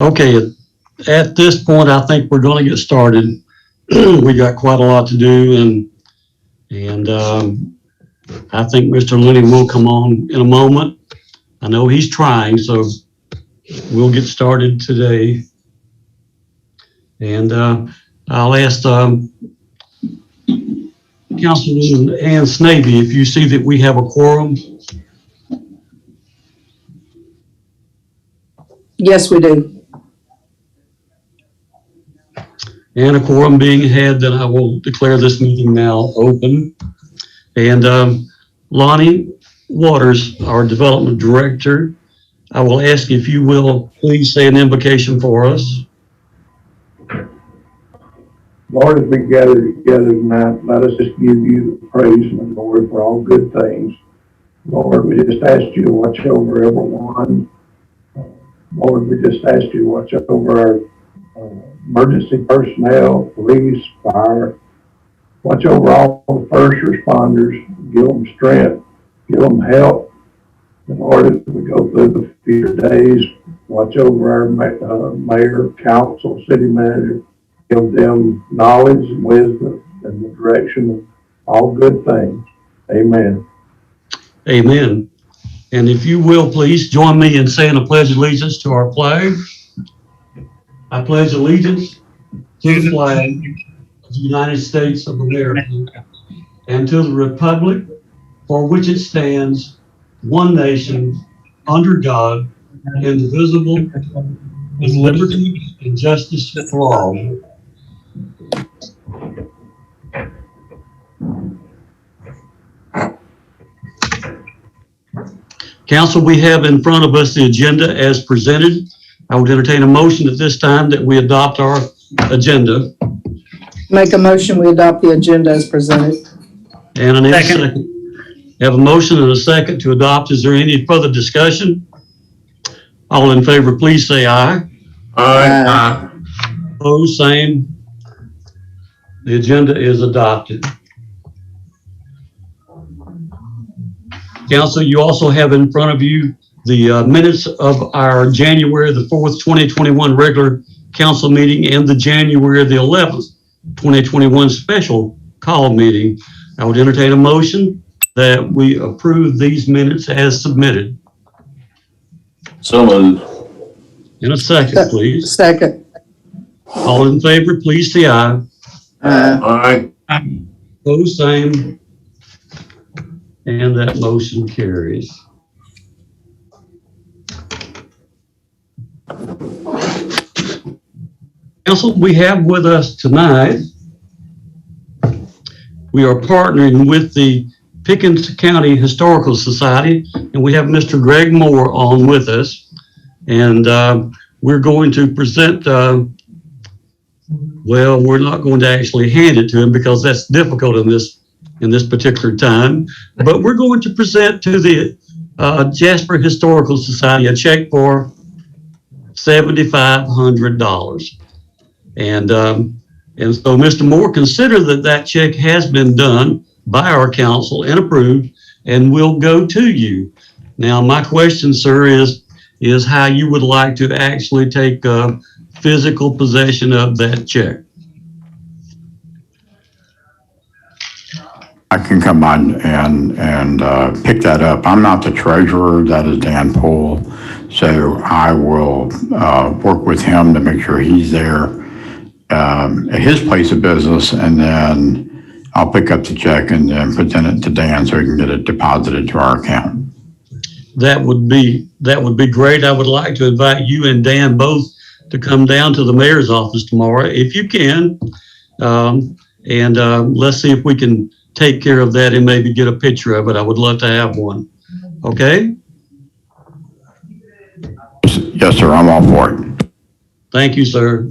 Okay, at this point, I think we're going to get started. We got quite a lot to do, and I think Mr. Lenny will come on in a moment. I know he's trying, so we'll get started today. And I'll ask Councilwoman Ann Snavy if you see that we have a quorum. Yes, we do. And a quorum being had, then I will declare this meeting now open. And Lonnie Waters, our development director, I will ask if you will please say an invocation for us. Lord, as we gather together tonight, let us just give you the praise and the glory for all good things. Lord, we just ask you to watch over everyone. Lord, we just ask you to watch over our emergency personnel, police, fire. Watch over all the first responders. Give them strength. Give them help. And Lord, as we go through the future days, watch over our mayor, council, city manager. Give them knowledge and wisdom and the direction of all good things. Amen. Amen. And if you will, please join me in saying a pledge of allegiance to our flag. I pledge allegiance to the flag of the United States of America and to the republic for which it stands, one nation, under God, indivisible, with liberty and justice for all. Council, we have in front of us the agenda as presented. I would entertain a motion at this time that we adopt our agenda. Make a motion, we adopt the agenda as presented. And I need a second. Have a motion and a second to adopt. Is there any further discussion? All in favor, please say aye. Aye. Opposed, same. The agenda is adopted. Council, you also have in front of you the minutes of our January the 4th, 2021 regular council meeting and the January the 11th, 2021 special call meeting. I would entertain a motion that we approve these minutes as submitted. So moved. In a second, please. Second. All in favor, please say aye. Aye. Opposed, same. And that motion carries. Council, we have with us tonight, we are partnering with the Pickens County Historical Society, and we have Mr. Greg Moore on with us. And we're going to present, well, we're not going to actually hand it to him because that's difficult in this particular time, but we're going to present to the Jasper Historical Society a check for $7,500. And so Mr. Moore, consider that check has been done by our council and approved and will go to you. Now, my question, sir, is how you would like to actually take physical possession of that check. I can come on and pick that up. I'm not the treasurer, that is Dan Poole. So I will work with him to make sure he's there at his place of business, and then I'll pick up the check and then present it to Dan so he can get it deposited to our account. That would be great. I would like to invite you and Dan both to come down to the mayor's office tomorrow if you can, and let's see if we can take care of that and maybe get a picture of it. I would love to have one. Okay? Yes, sir. I'm all for it. Thank you, sir.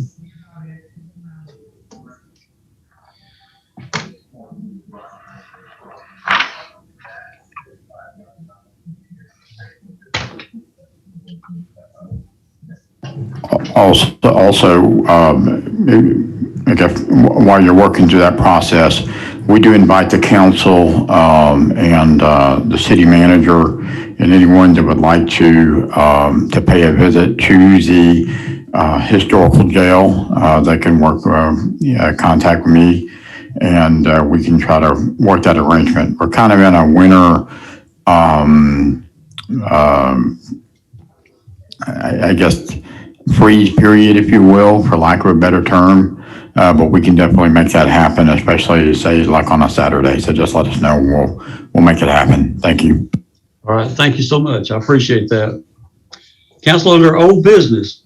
Also, while you're working through that process, we do invite the council and the city manager and anyone that would like to pay a visit to the historical jail, they can work, contact me, and we can try to work that arrangement. We're kind of in a winter, I guess, freeze period, if you will, for lack of a better term. But we can definitely make that happen, especially say like on a Saturday. So just let us know. We'll make it happen. Thank you. All right, thank you so much. I appreciate that. Council, under old business,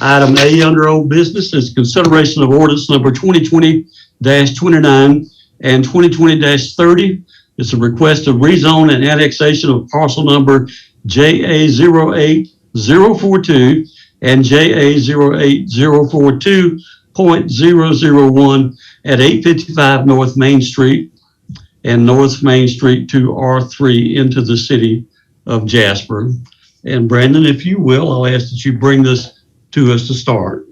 item A under old business is consideration of ordinance number 2020-29 and 2020-30. It's a request of rezone and annexation of parcel number JA08042 and JA08042.001 at 855 North Main Street and North Main Street to R3 into the city of Jasper. And Brandon, if you will, I'll ask that you bring this to us to start.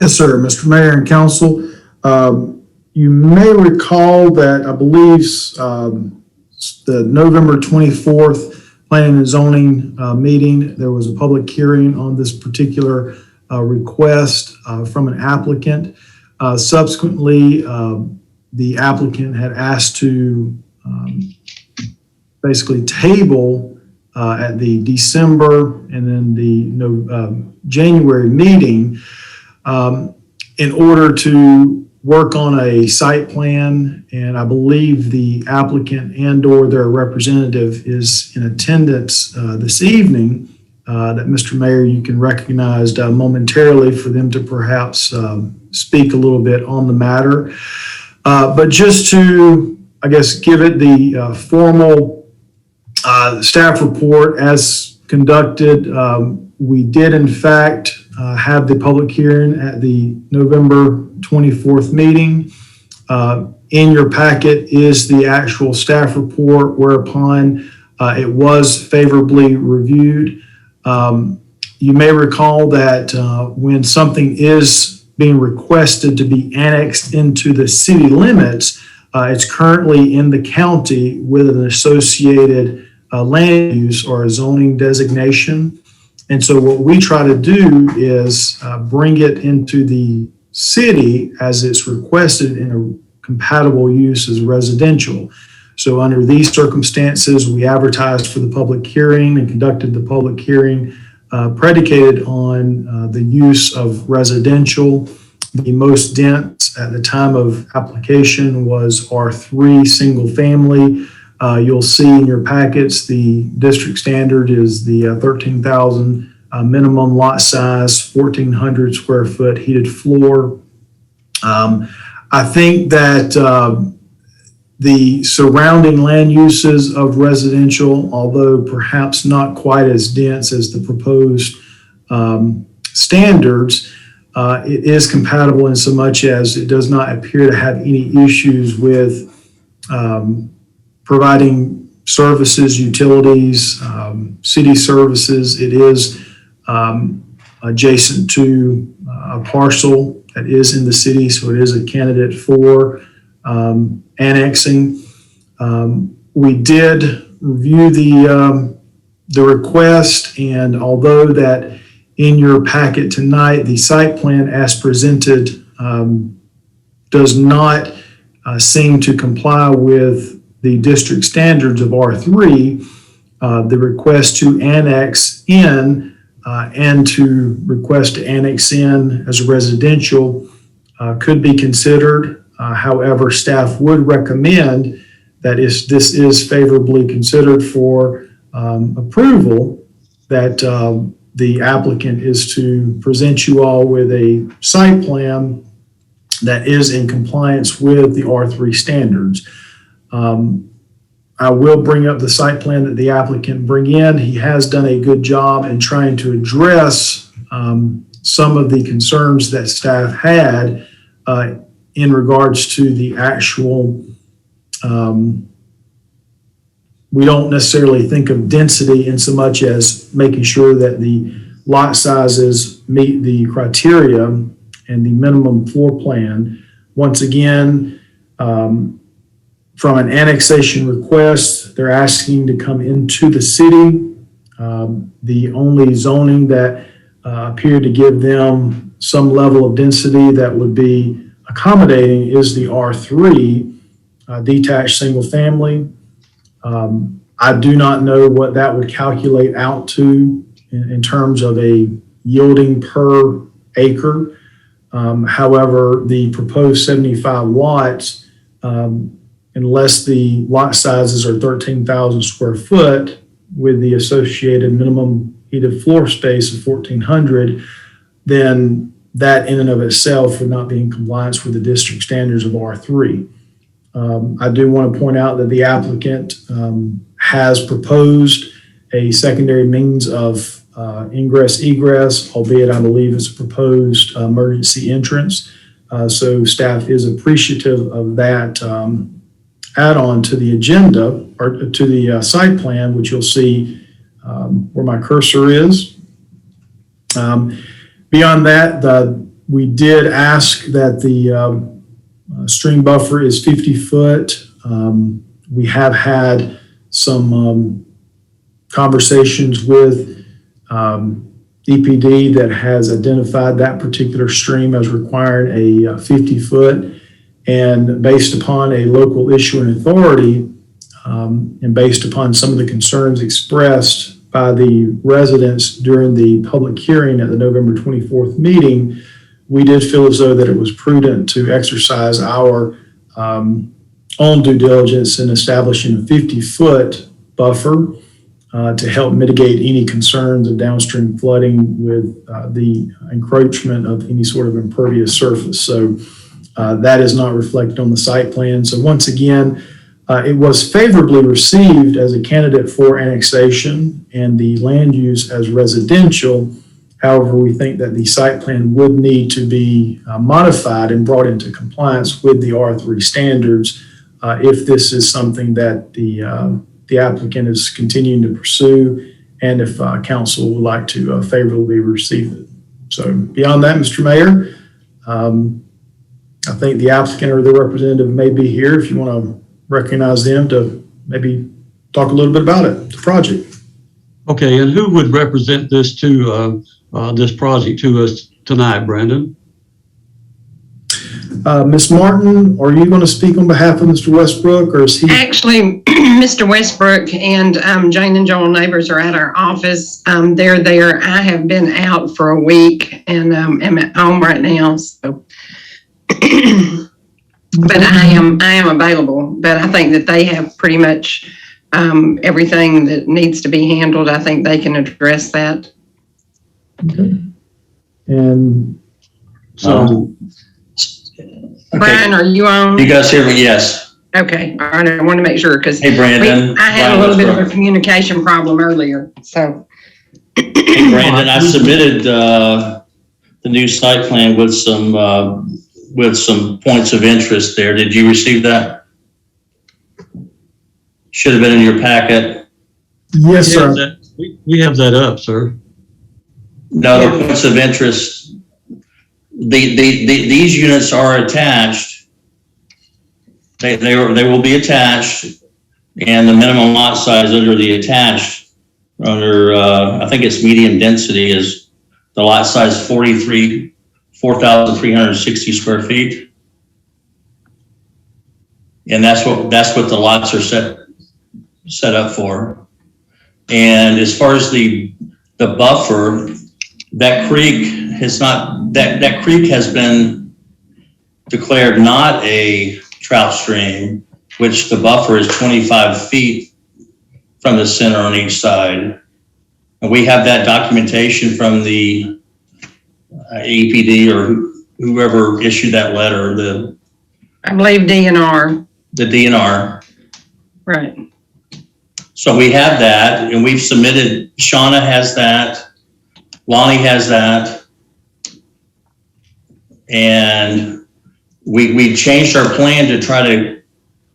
Yes, sir. Mr. Mayor and Council, you may recall that I believe the November 24th Planning and Zoning meeting, there was a public hearing on this particular request from an applicant. Subsequently, the applicant had asked to basically table at the December and then the January meeting in order to work on a site plan, and I believe the applicant and or their representative is in attendance this evening that Mr. Mayor, you can recognize momentarily for them to perhaps speak a little bit on the matter. But just to, I guess, give it the formal staff report as conducted, we did in fact have the public hearing at the November 24th meeting. In your packet is the actual staff report whereupon it was favorably reviewed. You may recall that when something is being requested to be annexed into the city limits, it's currently in the county with an associated land use or a zoning designation. And so what we try to do is bring it into the city as it's requested in a compatible use as residential. So under these circumstances, we advertised for the public hearing and conducted the public hearing predicated on the use of residential. The most dense at the time of application was R3 single family. You'll see in your packets, the district standard is the 13,000 minimum lot size, 1,400 square foot heated floor. I think that the surrounding land uses of residential, although perhaps not quite as dense as the proposed standards, it is compatible in so much as it does not appear to have any issues with providing services, utilities, city services. It is adjacent to a parcel that is in the city, so it is a candidate for annexing. We did review the request, and although that in your packet tonight, the site plan as presented does not seem to comply with the district standards of R3, the request to annex in and to request to annex in as a residential could be considered. However, staff would recommend that if this is favorably considered for approval, that the applicant is to present you all with a site plan that is in compliance with the R3 standards. I will bring up the site plan that the applicant bring in. He has done a good job in trying to address some of the concerns that staff had in regards to the actual, we don't necessarily think of density in so much as making sure that the lot sizes meet the criteria and the minimum floor plan. Once again, from an annexation request, they're asking to come into the city. The only zoning that appeared to give them some level of density that would be accommodating is the R3, detached single family. I do not know what that would calculate out to in terms of a yielding per acre. However, the proposed 75 lots, unless the lot sizes are 13,000 square foot with the associated minimum heated floor space of 1,400, then that in and of itself would not be in compliance with the district standards of R3. I do want to point out that the applicant has proposed a secondary means of ingress egress, albeit I believe it's a proposed emergency entrance. So staff is appreciative of that add-on to the agenda or to the site plan, which you'll see where my cursor is. Beyond that, we did ask that the stream buffer is 50 foot. We have had some conversations with EPD that has identified that particular stream as requiring a 50 foot. And based upon a local issuing authority and based upon some of the concerns expressed by the residents during the public hearing at the November 24th meeting, we did feel as though that it was prudent to exercise our own due diligence in establishing a 50-foot buffer to help mitigate any concerns of downstream flooding with the encroachment of any sort of impervious surface. So that is not reflected on the site plan. So once again, it was favorably received as a candidate for annexation and the land use as residential. However, we think that the site plan would need to be modified and brought into compliance with the R3 standards if this is something that the applicant is continuing to pursue and if council would like to favorably receive it. So beyond that, Mr. Mayor, I think the applicant or the representative may be here if you want to recognize them to maybe talk a little bit about it, the project. Okay, and who would represent this to this project to us tonight, Brandon? Ms. Martin, are you going to speak on behalf of Mr. Westbrook, or is he? Actually, Mr. Westbrook and Jane and Joel Neighbors are at our office. They're there. I have been out for a week and am at home right now. So, but I am available. But I think that they have pretty much everything that needs to be handled. I think they can address that. Okay. And So, Brian, are you on? You guys hear me? Yes. Okay. All right. I want to make sure because Hey, Brandon. I had a little bit of a communication problem earlier. So. Hey, Brandon, I submitted the new site plan with some points of interest there. Did you receive that? Should have been in your packet. yes, we have sir. that- we have that up, sir. No, the points of interest. These units are attached. They will be attached, and the minimum lot size under the attached, I think it's medium density, is the lot size 4,360 square feet. And that's what the lots are set up for. And as far as the buffer, that creek has been declared not a trout stream, which the buffer is 25 feet from the center on each side. And we have that documentation from the EPD or whoever issued that letter, I believe DNR. the DNR. Right. So we have that, and we've submitted, Shauna has that, Lonnie has that. And we changed our plan to try to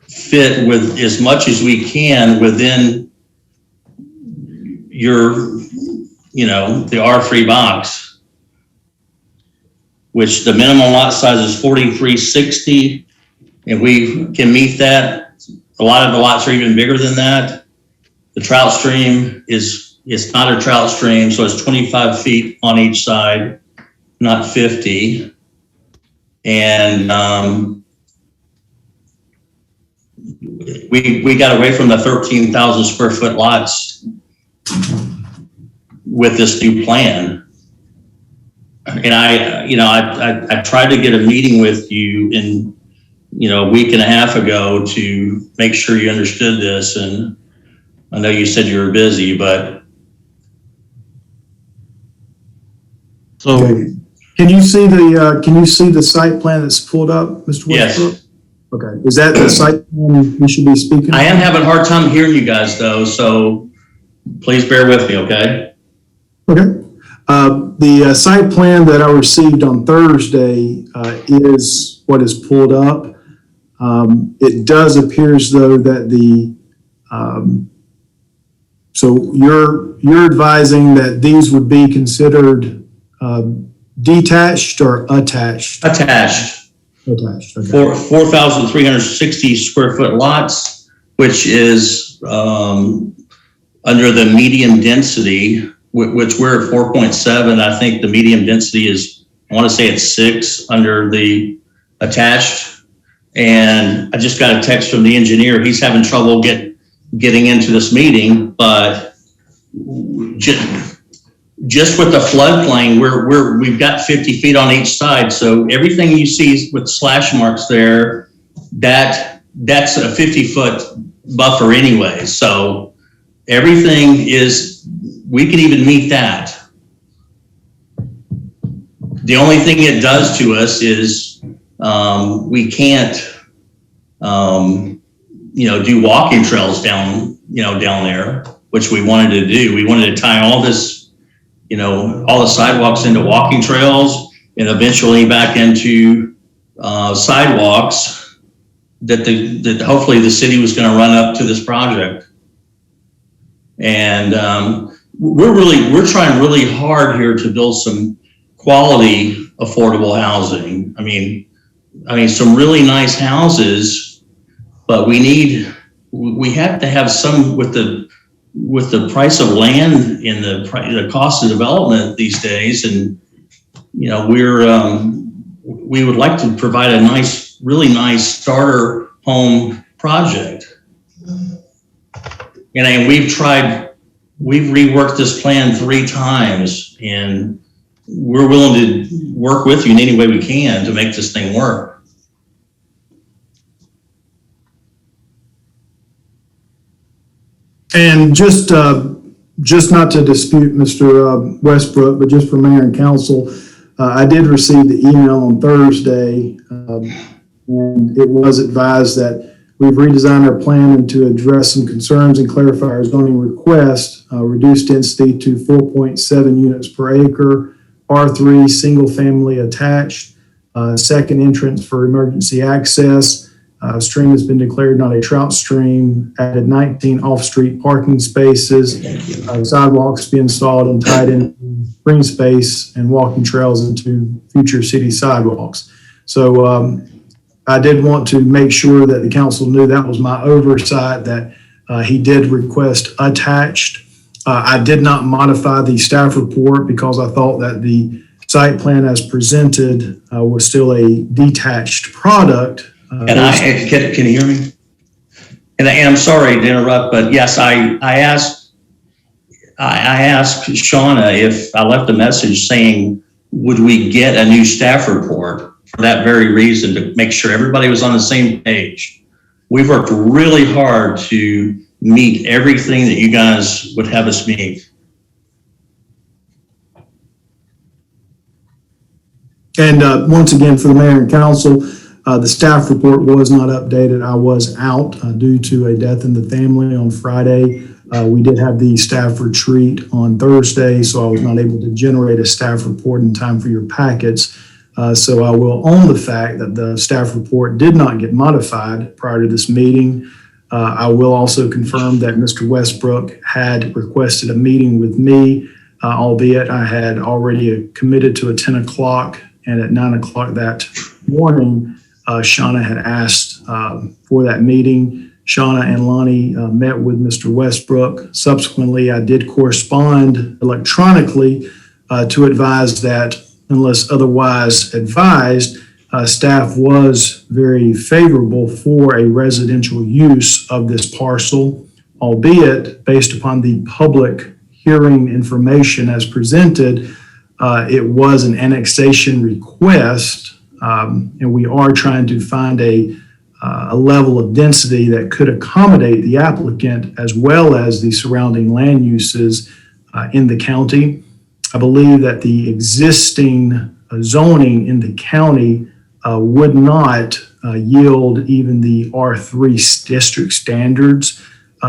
fit with as much as we can within the R3 box, which the minimum lot size is 4,360, and we can meet that. A lot of the lots are even bigger than that. The trout stream is it's not a trout stream, so it's 25 feet on each side, not 50. And we got away from the 13,000 square foot lots with this new plan. And I tried to get a meeting with you in, a week and a half ago to make sure you understood this. And I know you said you were busy, but. So, Can you see the site plan that's pulled up, Mr. Westbrook? Yes, Okay, is that the site plan we should be speaking? I am having a hard time hearing you guys though, so please bear with me, okay? Okay. The site plan that I received on Thursday is what is pulled up. It does appear as though that so you're advising that these would be considered detached or attached? Attached. Attached, okay. 4,360 square foot lots, which is under the medium density, which we're at 4.7. I think the medium density is, I want to say it's 6 under the attached. And I just got a text from the engineer. He's having trouble getting into this meeting, but just with the floodplain, we've got 50 feet on each side. So everything you see with slash marks there, that's a 50-foot buffer anyway. So everything is, we can even meet that. The only thing it does to us is we can't, do walking trails down there, which we wanted to do. We wanted to tie all this, all the sidewalks into walking trails and eventually back into sidewalks that hopefully the city was going to run up to this project. And we're trying really hard here to build some quality affordable housing. I mean some really nice houses, but we have to have some with the price of land and the cost of development these days. And, we would like to provide a really nice starter home project. And we've reworked this plan 3 times, and we're willing to work with you in any way we can to make this thing work. And just not to dispute Mr. Westbrook, but just for mayor and council, I did receive the email on Thursday, and it was advised that we've redesigned our plan and to address some concerns and clarify our zoning request, reduced density to 4.7 units per acre, R3 single family attached, second entrance for emergency access. Stream has been declared not a trout stream, added 19 off-street parking spaces, sidewalks be installed and tied in green space and walking trails into future city sidewalks. So I did want to make sure that the council knew that was my oversight, that he did request attached. I did not modify the staff report because I thought that the site plan as presented was still a detached product. And can you hear me? And I'm sorry to interrupt, but yes, I asked Shauna if I left a message saying, would we get a new staff report for that very reason, to make sure everybody was on the same page. We've worked really hard to meet everything that you guys would have us meet. And once again, for the mayor and council, the staff report was not updated. I was out due to a death in the family on Friday. We did have the staff retreat on Thursday, so I was not able to generate a staff report in time for your packets. So I will own the fact that the staff report did not get modified prior to this meeting. I will also confirm that Mr. Westbrook had requested a meeting with me, albeit I had already committed to a 10 o'clock, and at 9 o'clock that morning, Shauna had asked for that meeting. Shauna and Lonnie met with Mr. Westbrook. Subsequently, I did correspond electronically to advise that unless otherwise advised, staff was very favorable for a residential use of this parcel, albeit based upon the public hearing information as presented, it was an annexation request, and we are trying to find a level of density that could accommodate the applicant as well as the surrounding land uses in the county. I believe that the existing zoning in the county would not yield even the R3 district standards.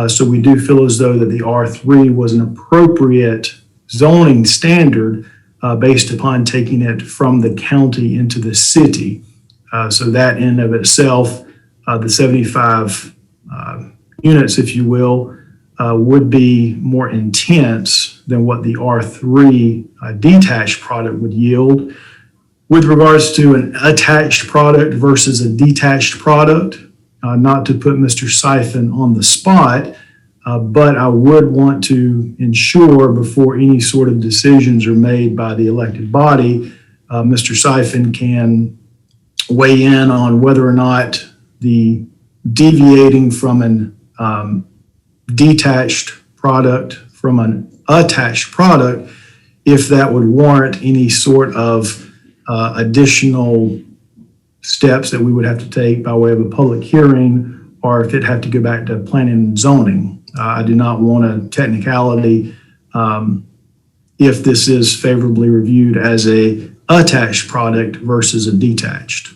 So we do feel as though that the R3 was an appropriate zoning standard based upon taking it from the county into the city. So that in of itself, the 75 units, if you will, would be more intense than what the R3 detached product would yield. With regards to an attached product versus a detached product, not to put Mr. Syfan on the spot, but I would want to ensure before any sort of decisions are made by the elected body, Mr. Syfan can weigh in on whether or not the deviating from an detached product from an attached product, if that would warrant any sort of additional steps that we would have to take by way of a public hearing, or if it had to go back to planning and zoning. I do not want a technicality if this is favorably reviewed as a attached product versus a detached.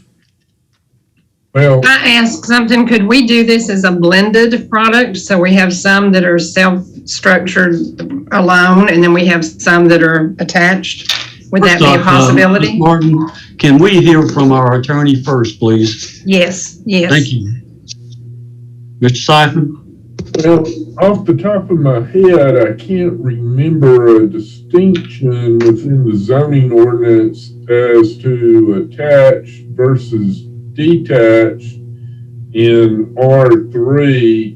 Well, I ask something, could we do this as a blended product? So we have some that are self-structured alone, and then we have some that are attached? Would that be a possibility? Ms. Martin, can we hear from our attorney first, please? Yes, yes. Thank you. Mr. Syfan? well, off the top of my head, I can't remember a distinction within the zoning ordinance as to attached versus detached in R3.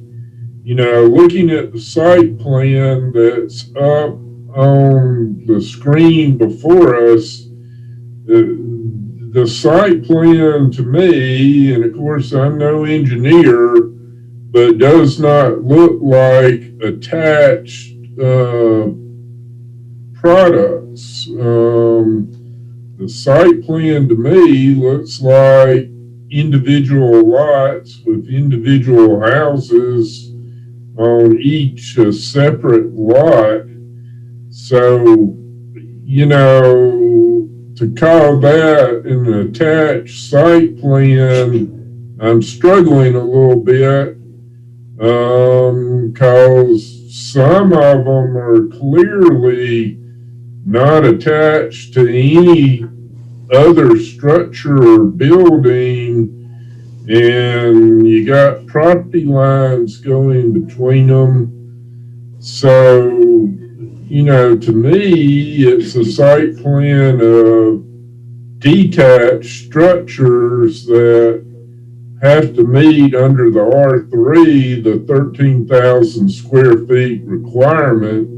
You know, looking at the site plan that's up on the screen before us, the site plan to me, and of course I'm no engineer, but does not look like attached products. The site plan to me looks like individual lots with individual houses on each separate lot. So, you know, to call that an attached site plan, I'm struggling a little bit because some of them are clearly not attached to any other structure or building, and you got property lines going between them. So, you know, to me, it's a site plan of detached structures that have to meet under the R3, the 13,000 square feet requirement,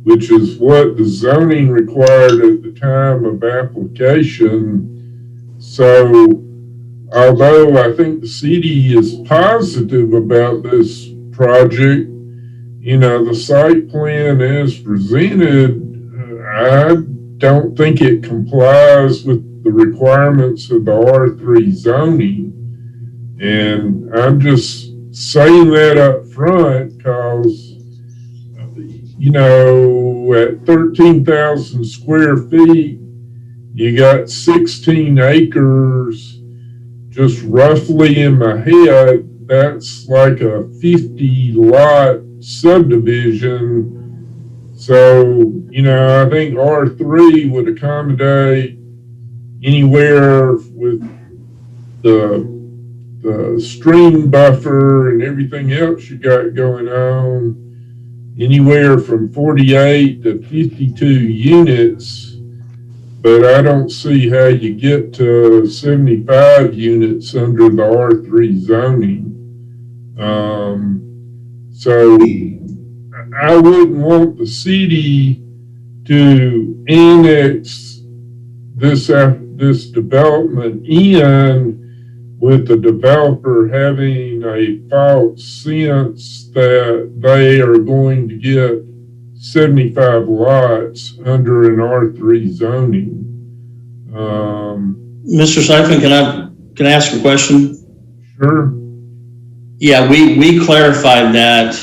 which is what the zoning required at the time of application. So, although I think the city is positive about this project, you know, the site plan as presented, I don't think it complies with the requirements of the R3 zoning. And I'm just saying that up front because, you know, at 13,000 square feet, you got 16 acres, just roughly in my head, that's like a 50 lot subdivision. So, you know, I think R3 would accommodate anywhere with the stream buffer and everything else you got going on, anywhere from 48 to 52 units. But I don't see how you get to 75 units under the R3 zoning. So I wouldn't want the city to annex this development in with the developer having a false sense that they are going to get 75 lots under an R3 zoning. Mr. Syfan, can I ask a question? Sure. Yeah, we clarified that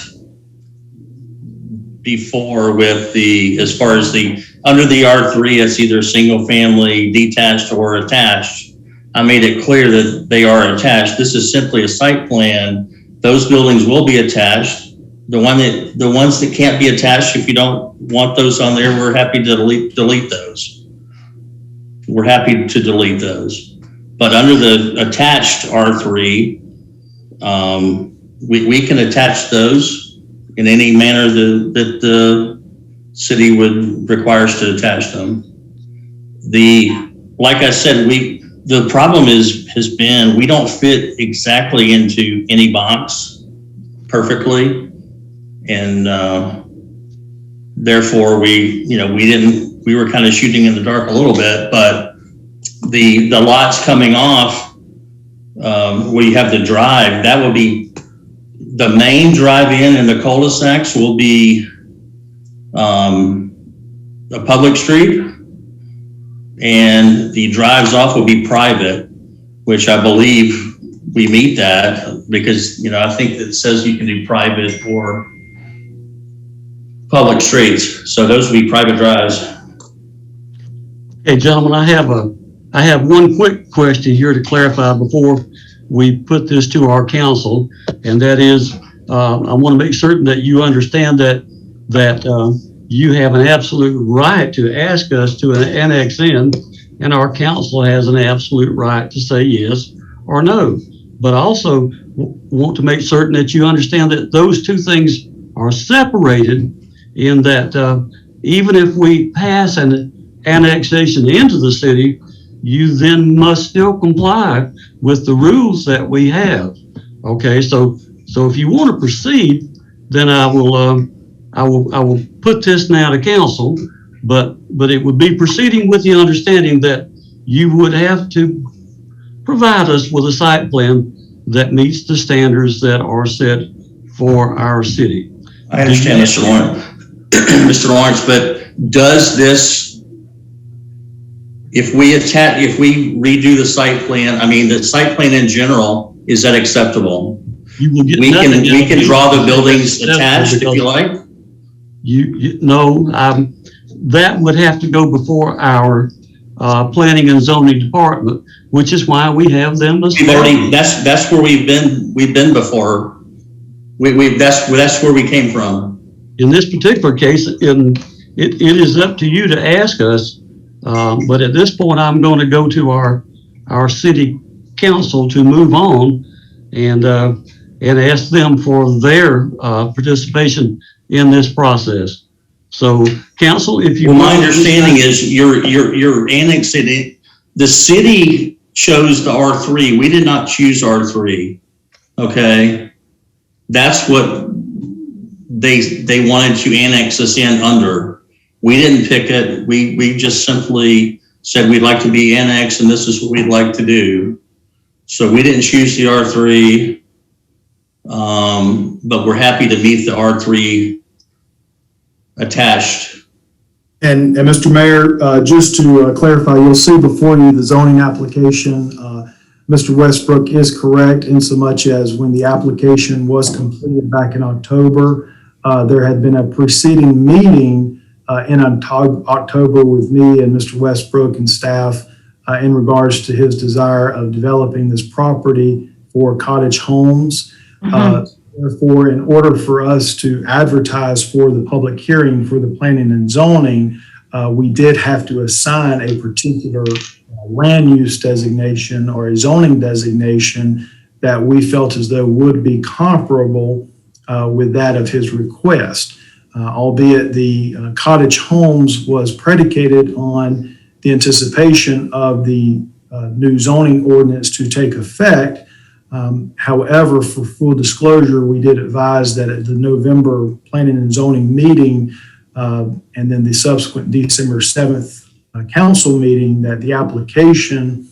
before with as far as under the R3, it's either single family, detached, or attached. I made it clear that they are attached. This is simply a site plan. Those buildings will be attached. The ones that can't be attached, if you don't want those on there, we're happy to delete those. We're happy to delete those. But under the attached R3, we can attach those in any manner that the city would require us to attach them. Like I said, the problem has been we don't fit exactly into any box perfectly, and therefore we were kind of shooting in the dark a little bit. But the lots coming off where you have the drive, that will be the main drive-in, and the cul-de-sacs will be a public street, and the drives off will be private, which I believe we meet that because, I think that says you can do private or public streets. So those will be private drives. Okay, gentlemen, I have one quick question here to clarify before we put this to our council, and that is, I want to make certain that you understand that you have an absolute right to ask us to annex in, and our council has an absolute right to say yes or no. But I also want to make certain that you understand that those two things are separated, in that even if we pass an annexation into the city, you then must still comply with the rules that we have. Okay, so if you want to proceed, then I will put this now to council, but it would be proceeding with the understanding that you would have to provide us with a site plan that meets the standards that are set for our city. I understand, Mr. Lawrence, but does this, if we redo the site plan, the site plan in general, is that acceptable? You will get we nothing. can draw the buildings attached if you like. That would have to go before our planning and zoning department, which is why we have them. That's where we've been before. That's where we came from. In this particular case, it is up to you to ask us. But at this point, I'm going to go to our city council to move on and ask them for their participation in this process. So, council, if you my understanding is you're annexing it. The city chose the R3. We did not choose R3. Okay, that's what they wanted to annex us in under. We didn't pick it. We just simply said we'd like to be annexed, and this is what we'd like to do. So we didn't choose the R3, but we're happy to meet the R3 attached. And Mr. Mayor, just to clarify, you'll see before you the zoning application. Mr. Westbrook is correct in so much as when the application was completed back in October, there had been a preceding meeting in October with me and Mr. Westbrook and staff in regards to his desire of developing this property for cottage homes. Therefore, in order for us to advertise for the public hearing for the planning and zoning, we did have to assign a particular land use designation or a zoning designation that we felt as though would be comparable with that of his request. Albeit the cottage homes was predicated on the anticipation of the new zoning ordinance to take effect. However, for full disclosure, we did advise that at the November Planning and Zoning meeting, and then the subsequent December 7th council meeting, that the application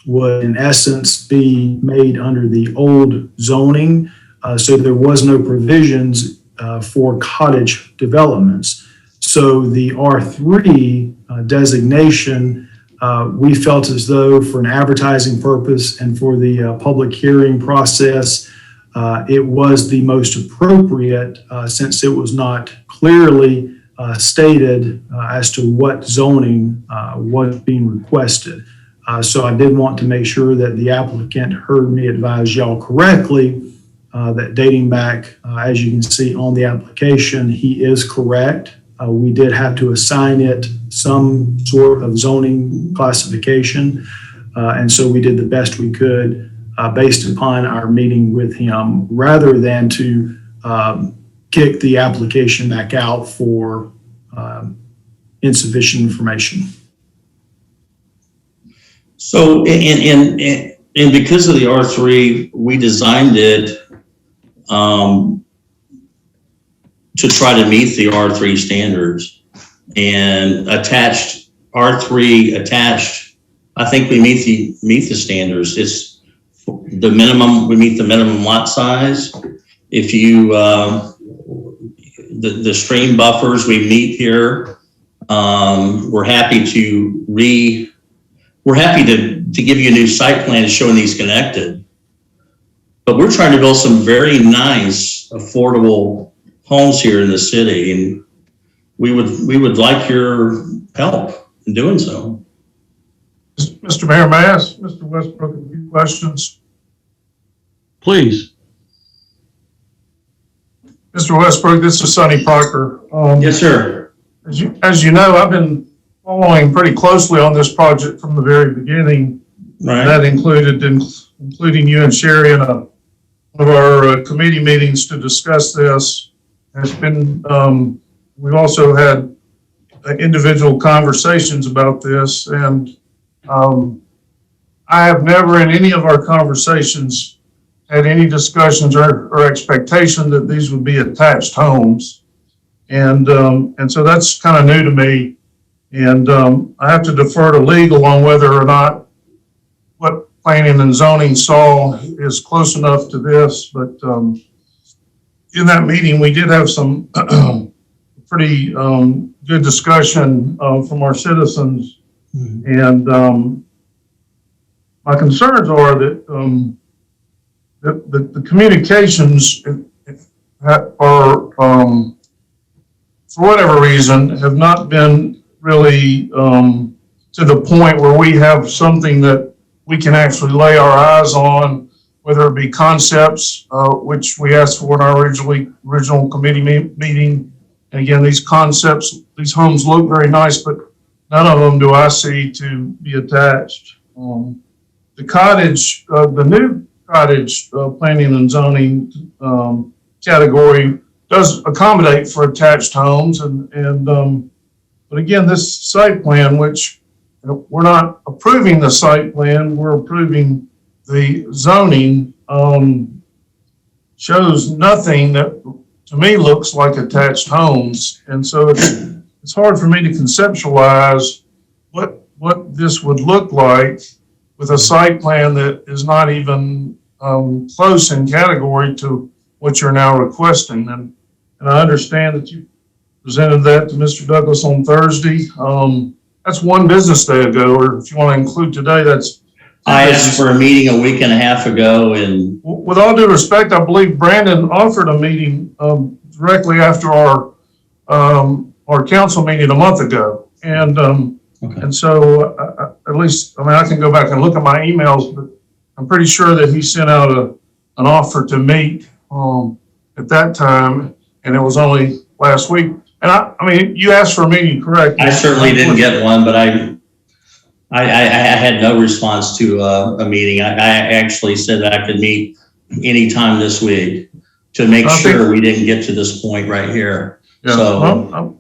would in essence be made under the old zoning. So there was no provisions for cottage developments. So the R3 designation, we felt as though for an advertising purpose and for the public hearing process, it was the most appropriate since it was not clearly stated as to what zoning was being requested. So I did want to make sure that the applicant heard me advise y'all correctly, that dating back, as you can see on the application, he is correct. We did have to assign it some sort of zoning classification. And so we did the best we could based upon our meeting with him, rather than to kick the application back out for insufficient information. So, and because of the R3, we designed it to try to meet the R3 standards, and R3 attached, I think we meet the standards. It's the minimum, we meet the minimum lot size. If you, the stream buffers we meet here, we're happy to give you a new site plan showing these connected. But we're trying to build some very nice, affordable homes here in the city, and we would like your help in doing so. Mr. Mayor, may I ask Mr. Westbrook a few questions? Please. Mr. Westbrook, this is Sonny Parker. Yes, sir. As you know, I've been following pretty closely on this project from the very beginning. Right. That including you and Sherry in one of our committee meetings to discuss this. Has been, we've also had individual conversations about this, and I have never in any of our conversations had any discussions or expectation that these would be attached homes. And so that's kind of new to me. And I have to defer to legal on whether or not what planning and zoning saw is close enough to this. But in that meeting, we did have some pretty good discussion from our citizens. And my concerns are that the communications are, for whatever reason, have not been really to the point where we have something that we can actually lay our eyes on, whether it be concepts, which we asked for in our original committee meeting. And again, these concepts, these homes look very nice, but none of them do I see to be attached. The cottage, the new cottage planning and zoning category does accommodate for attached homes, but again, this site plan, which we're not approving the site plan, we're approving the zoning, shows nothing that to me looks like attached homes. And so it's hard for me to conceptualize what this would look like with a site plan that is not even close in category to what you're now requesting. And I understand that you presented that to Mr. Douglas on Thursday. That's one business day ago, or if you want to include today, that's. I asked for a meeting a week and a half ago, and with all due respect, I believe Brandon offered a meeting directly after our council meeting a month ago. And okay. And so at least, I mean, I can go back and look at my emails, but I'm pretty sure that he sent out an offer to meet at that time, and it was only last week. And I mean, you asked for a meeting, correct? I certainly didn't get one, but I had no response to a meeting. I actually said that I could meet anytime this week to make sure we didn't get to this point right here. Yeah. So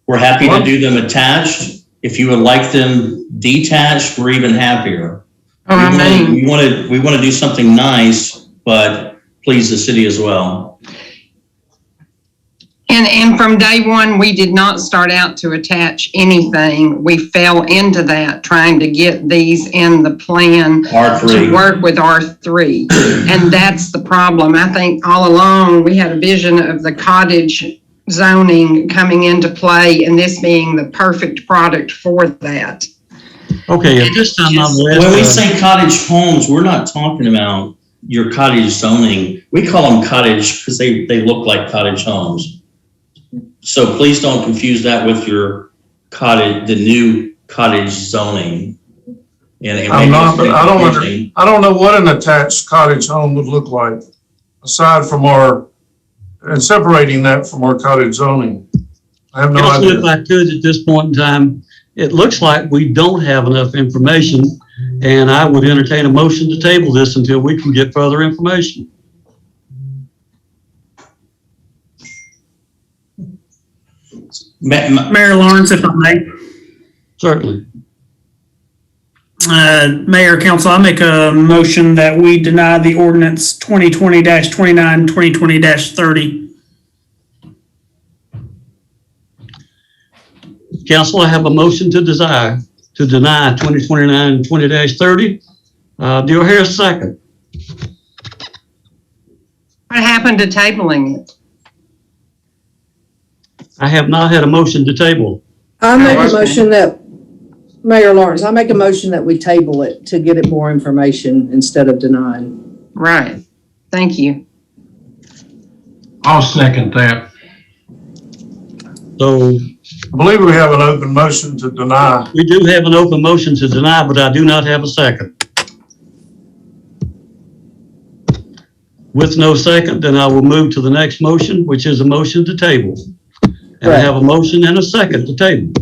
we're happy to do them attached. If you would like them detached, we're even happier. We want to do something nice, but please the city as well. And from day one, we did not start out to attach anything. We fell into that, trying to get these in the plan R3. to work with R3. And that's the problem. I think all along, we had a vision of the cottage zoning coming into play and this being the perfect product for that. Okay, at this time, I'm When we say cottage homes, we're not talking about your cottage zoning. We call them cottage because they look like cottage homes. So please don't confuse that with your cottage, the new cottage zoning. I don't know what an attached cottage home would look like, aside from and separating that from our cottage zoning. I have no Council, idea. if I could, at this point in time, it looks like we don't have enough information, and I would entertain a motion to table this until we can get further information. Mayor Lawrence, if I may. Certainly. Mayor, Council, I make a motion that we deny the ordinance 2020-29, 2020-30. Council, I have a motion to deny 2029 and 20-30. Do I hear a second? What happened to tabling it? I have not had a motion to table. I make a motion that, Mayor Lawrence, I make a motion that we table it to get it more information instead of denying. Right. Thank you. I'll second that. So I believe we have an open motion to deny. we do have an open motion to deny, but I do not have a second. With no second, then I will move to the next motion, which is a motion to table. And I have a motion and a second to table.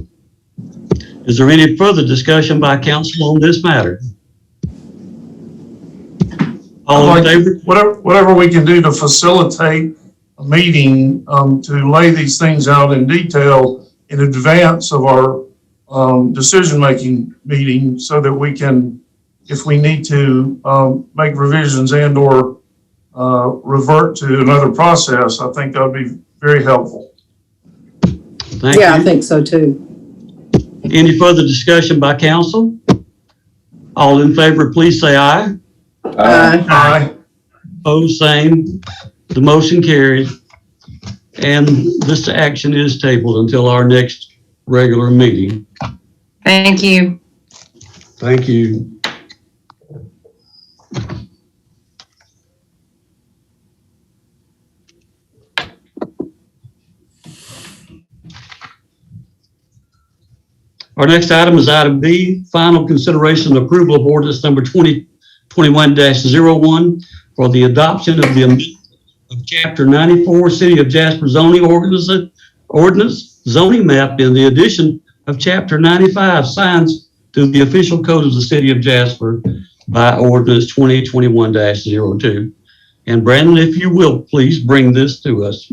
Is there any further discussion by council on this matter? All in favor? Whatever we can do to facilitate a meeting, to lay these things out in detail in advance of our decision-making meeting so that we can, if we need to, make revisions and or revert to another process, I think that would be very helpful. Thank Yeah, I you. think so too. Any further discussion by council? All in favor, please say aye. Aye. Opposed, same. The motion carries. And this action is tabled until our next regular meeting. Thank you. Thank you. Our next item is item B, final consideration and approval of ordinance number 2021-01 for the adoption of the amendment of Chapter 94 City of Jasper zoning ordinance zoning map in the addition of Chapter 95 signs to the official code of the City of Jasper by ordinance 2021-02. And Brandon, if you will, please bring this to us.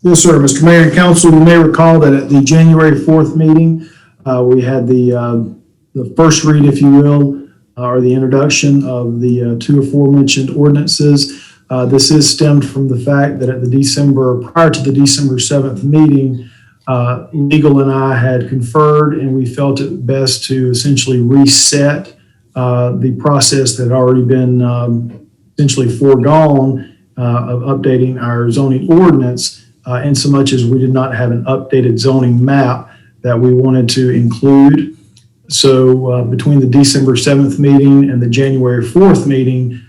Yes, sir. Mr. Mayor and Council, you may recall that at the January 4th meeting, we had the first read, if you will, or the introduction of the two aforementioned ordinances. This is stemmed from the fact that at prior to the December 7th meeting, legal and I had conferred, and we felt it best to essentially reset the process that had already been essentially foregone of updating our zoning ordinance. In so much as we did not have an updated zoning map that we wanted to include. So between the December 7th meeting and the January 4th meeting,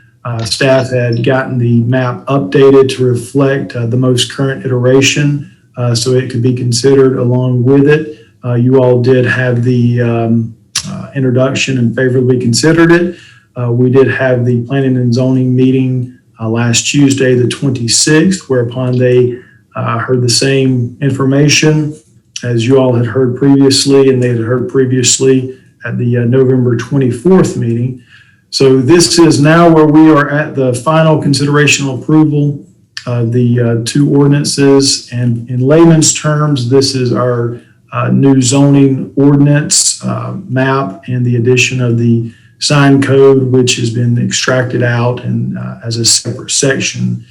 staff had gotten the map updated to reflect the most current iteration so it could be considered along with it. You all did have the introduction and favorably considered it. We did have the planning and zoning meeting last Tuesday, the 26th, whereupon they heard the same information as you all had heard previously, and they had heard previously at the November 24th meeting. So this is now where we are at the final consideration and approval of the two ordinances. And in layman's terms, this is our new zoning ordinance map and the addition of the sign code, which has been extracted out and as a separate section.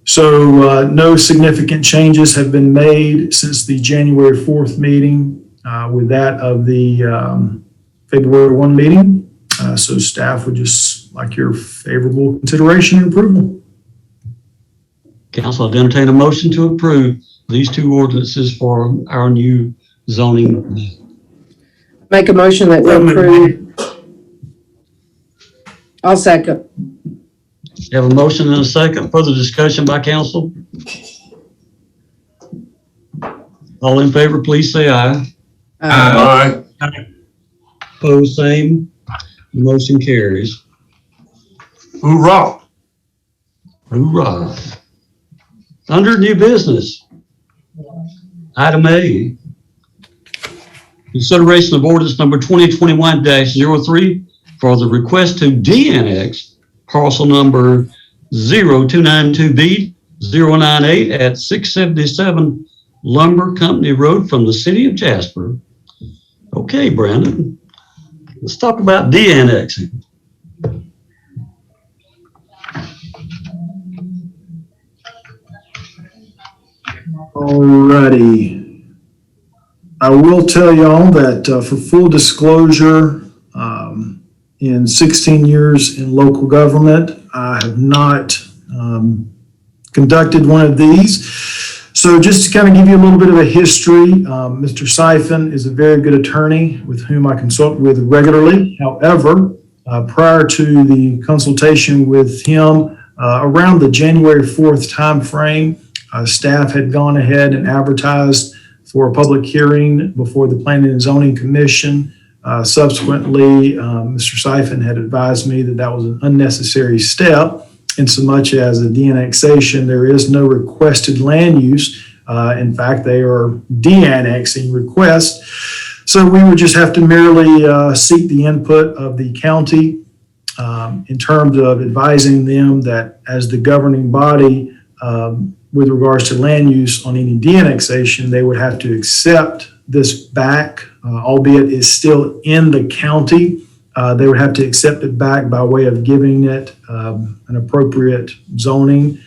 So no significant changes have been made since the January 4th meeting with that of the February 1 meeting. So staff would just like your favorable consideration and approval. Council, I'd entertain a motion to approve these two ordinances for our new zoning. Make a motion that we approve. I'll second. Have a motion and a second. Further discussion by council? All in favor, please say aye. Aye. Opposed, same. Motion carries. Hoorah. Hoorah. Under new business, item A, consideration of ordinance number 2021-03 for the request to de-annex parcel number 0292B098 at 677 Lumber Company Road from the City of Jasper. Okay, Brandon, let's talk about de-annexing. Alrighty. I will tell y'all that for full disclosure, in 16 years in local government, I have not conducted one of these. So just to kind of give you a little bit of a history, Mr. Syfan is a very good attorney with whom I consult with regularly. However, prior to the consultation with him, around the January 4th timeframe, staff had gone ahead and advertised for a public hearing before the Planning and Zoning Commission. Subsequently, Mr. Syfan had advised me that that was an unnecessary step, in so much as a de-annexation, there is no requested land use. In fact, they are de-annexing requests. So we would just have to merely seek the input of the county in terms of advising them that as the governing body, with regards to land use on any de-annexation, they would have to accept this back, albeit it's still in the county. They would have to accept it back by way of giving it an appropriate zoning,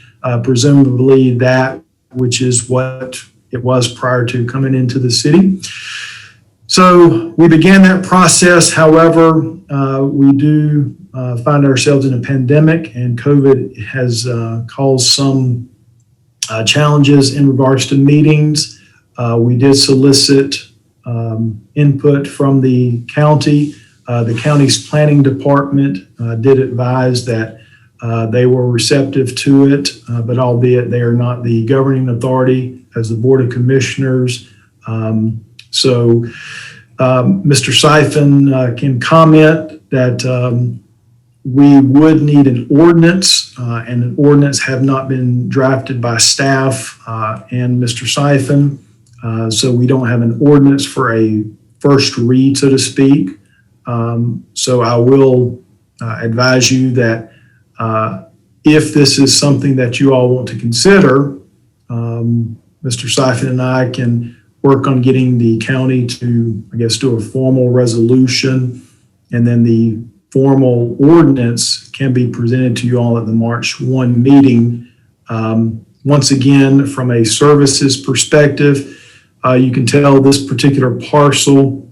presumably that which is what it was prior to coming into the city. So we began that process. However, we do find ourselves in a pandemic, and COVID has caused some challenges in regards to meetings. We did solicit input from the county. The county's planning department did advise that they were receptive to it, but albeit they are not the governing authority as the Board of Commissioners. So Mr. Syfan can comment that we would need an ordinance, and an ordinance have not been drafted by staff and Mr. Syfan. So we don't have an ordinance for a first read, so to speak. So I will advise you that if this is something that you all want to consider, Mr. Syfan and I can work on getting the county to, I guess, do a formal resolution, and then the formal ordinance can be presented to you all at the March 1 meeting. Once again, from a services perspective, you can tell this particular parcel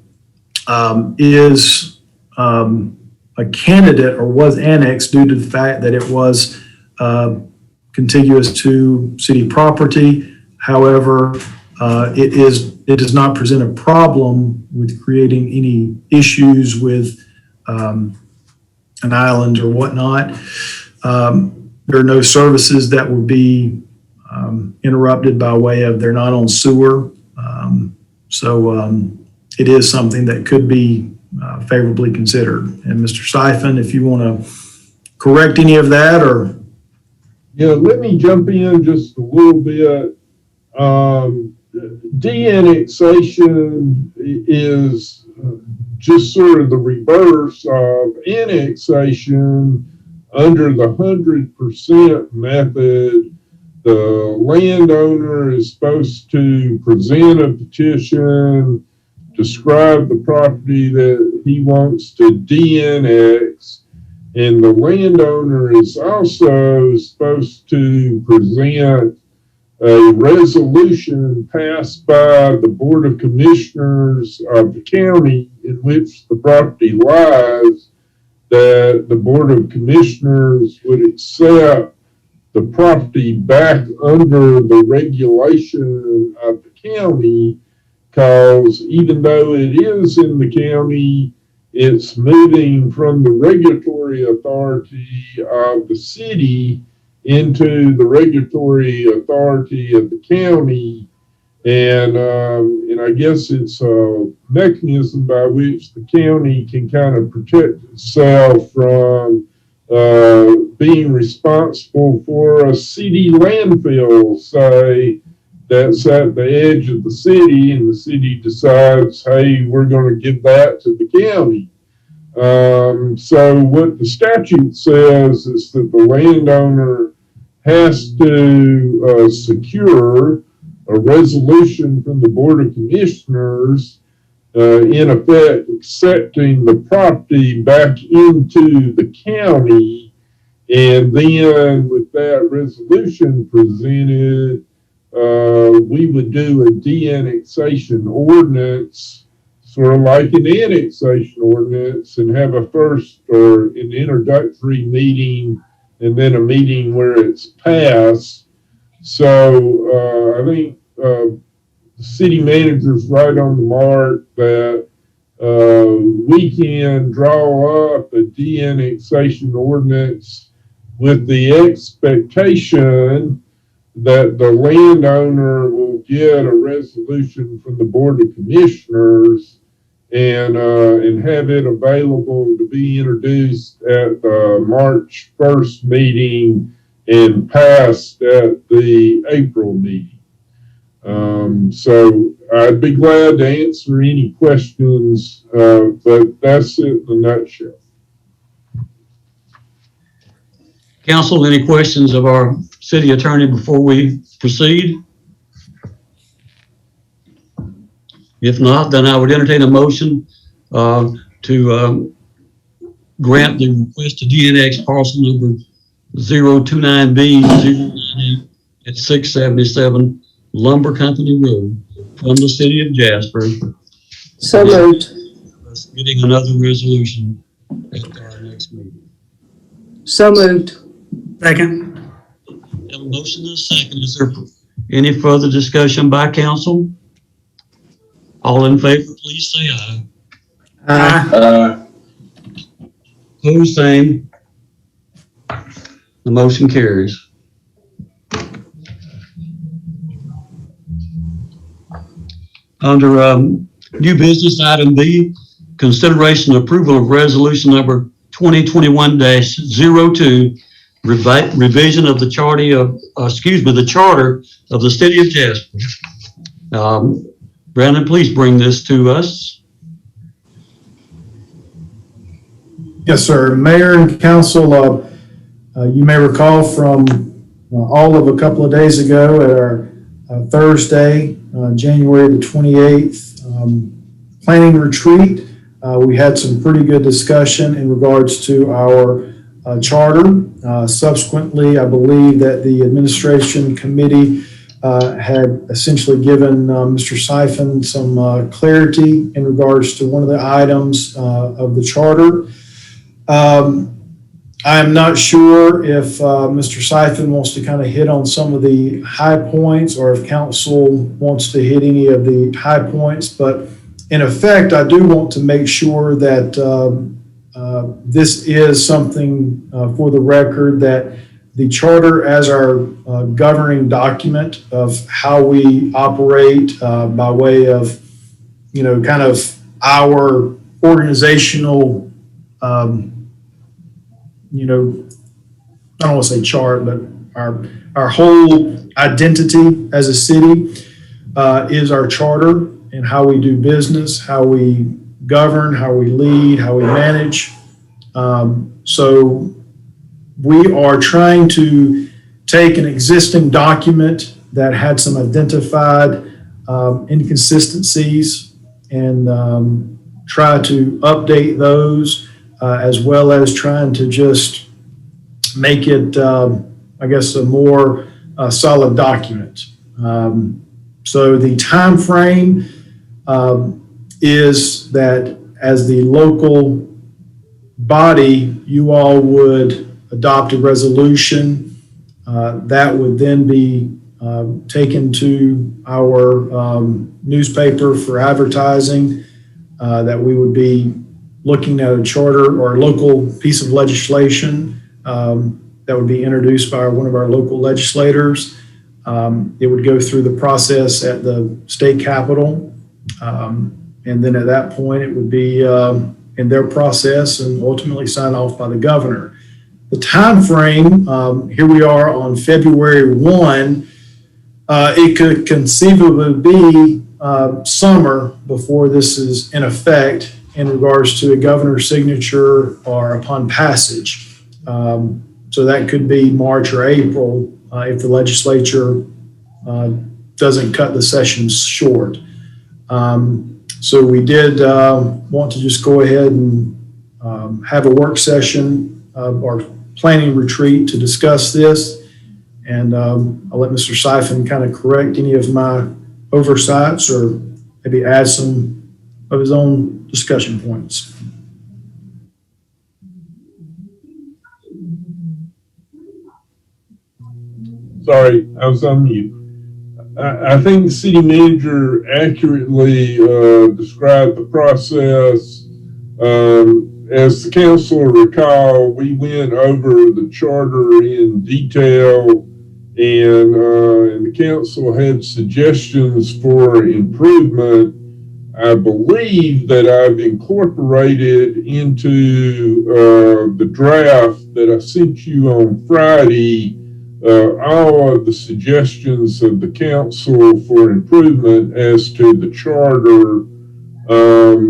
is a candidate or was annexed due to the fact that it was contiguous to city property. However, it does not present a problem with creating any issues with an island or whatnot. There are no services that would be interrupted by way of they're not on sewer. So it is something that could be favorably considered. And Mr. Syfan, if you want to correct any of that, or Yeah, let me jump in just a little bit. De-annexation is just sort of the reverse of annexation under the 100% method the landowner is supposed to present a petition, describe the property that he wants to de-annex, and the landowner is also supposed to present a resolution passed by the Board of Commissioners of the county in which the property lies, that the Board of Commissioners would accept the property back under the regulation of the county, because even though it is in the county, it's moving from the regulatory authority of the city into the regulatory authority of the county. And I guess it's a mechanism by which the county can kind of protect itself from being responsible for a city landfill, say, that's at the edge of the city, and the city decides, hey, we're going to give that to the county. So what the statute says is that the landowner has to secure a resolution from the Board of Commissioners, in effect accepting the property back into the county, and then with that resolution presented, we would do a de-annexation ordinance, sort of like an annexation ordinance, and have a first or an introductory meeting and then a meeting where it's passed. So I think the city manager's right on the mark that we can draw up a de-annexation ordinance with the expectation that the landowner will get a resolution from the Board of Commissioners and have it available to be introduced at the March 1st meeting and passed at the April meeting. So I'd be glad to answer any questions, but that's it in a nutshell. Council, any questions of our city attorney before we proceed? If not, then I would entertain a motion to grant the request to de-annex parcel number 029B098 at 677 Lumber Company Road from the City of Jasper. So moved. Getting another resolution at our next meeting. So moved. Second. Have a motion and a second. Is there any further discussion by council? All in favor, please say aye. Aye. Opposed, same. The motion carries. Under new business item B, consideration and approval of resolution number 2021-02, revision of the charter of the City of Jasper. Brandon, please bring this to us. Yes, sir. Mayor and council, you may recall from all of a couple of days ago at our Thursday, January the 28th, planning retreat. We had some pretty good discussion in regards to our charter. Subsequently, I believe that the administration committee had essentially given Mr. Syfan some clarity in regards to one of the items of the charter. I am not sure if Mr. Syfan wants to kind of hit on some of the high points or if council wants to hit any of the high points, but in effect, I do want to make sure that this is something for the record, that the charter as our governing document of how we operate by way of, kind of our organizational, I don't want to say chart, but our whole identity as a city is our charter and how we do business, how we govern, how we lead, how we manage. So we are trying to take an existing document that had some identified inconsistencies and try to update those, as well as trying to just make it, I guess, a more solid document. So the time frame is that as the local body, you all would adopt a resolution that would then be taken to our newspaper for advertising, that we would be looking at a charter or a local piece of legislation that would be introduced by one of our local legislators. It would go through the process at the state capitol. And then at that point, it would be in their process and ultimately signed off by the governor. The time frame, here we are on February 1. It could conceivably be summer before this is in effect in regards to a governor's signature or upon passage. So that could be March or April if the legislature doesn't cut the sessions short. So we did want to just go ahead and have a work session or planning retreat to discuss this. And I'll let Mr. Syfan kind of correct any of my oversights or maybe add some of his own discussion points. Sorry, I was on mute. I think the city manager accurately described the process. As the council will recall, we went over the charter in detail, and the council had suggestions for improvement. I believe that I've incorporated into the draft that I sent you on Friday all of the suggestions of the council for improvement as to the charter.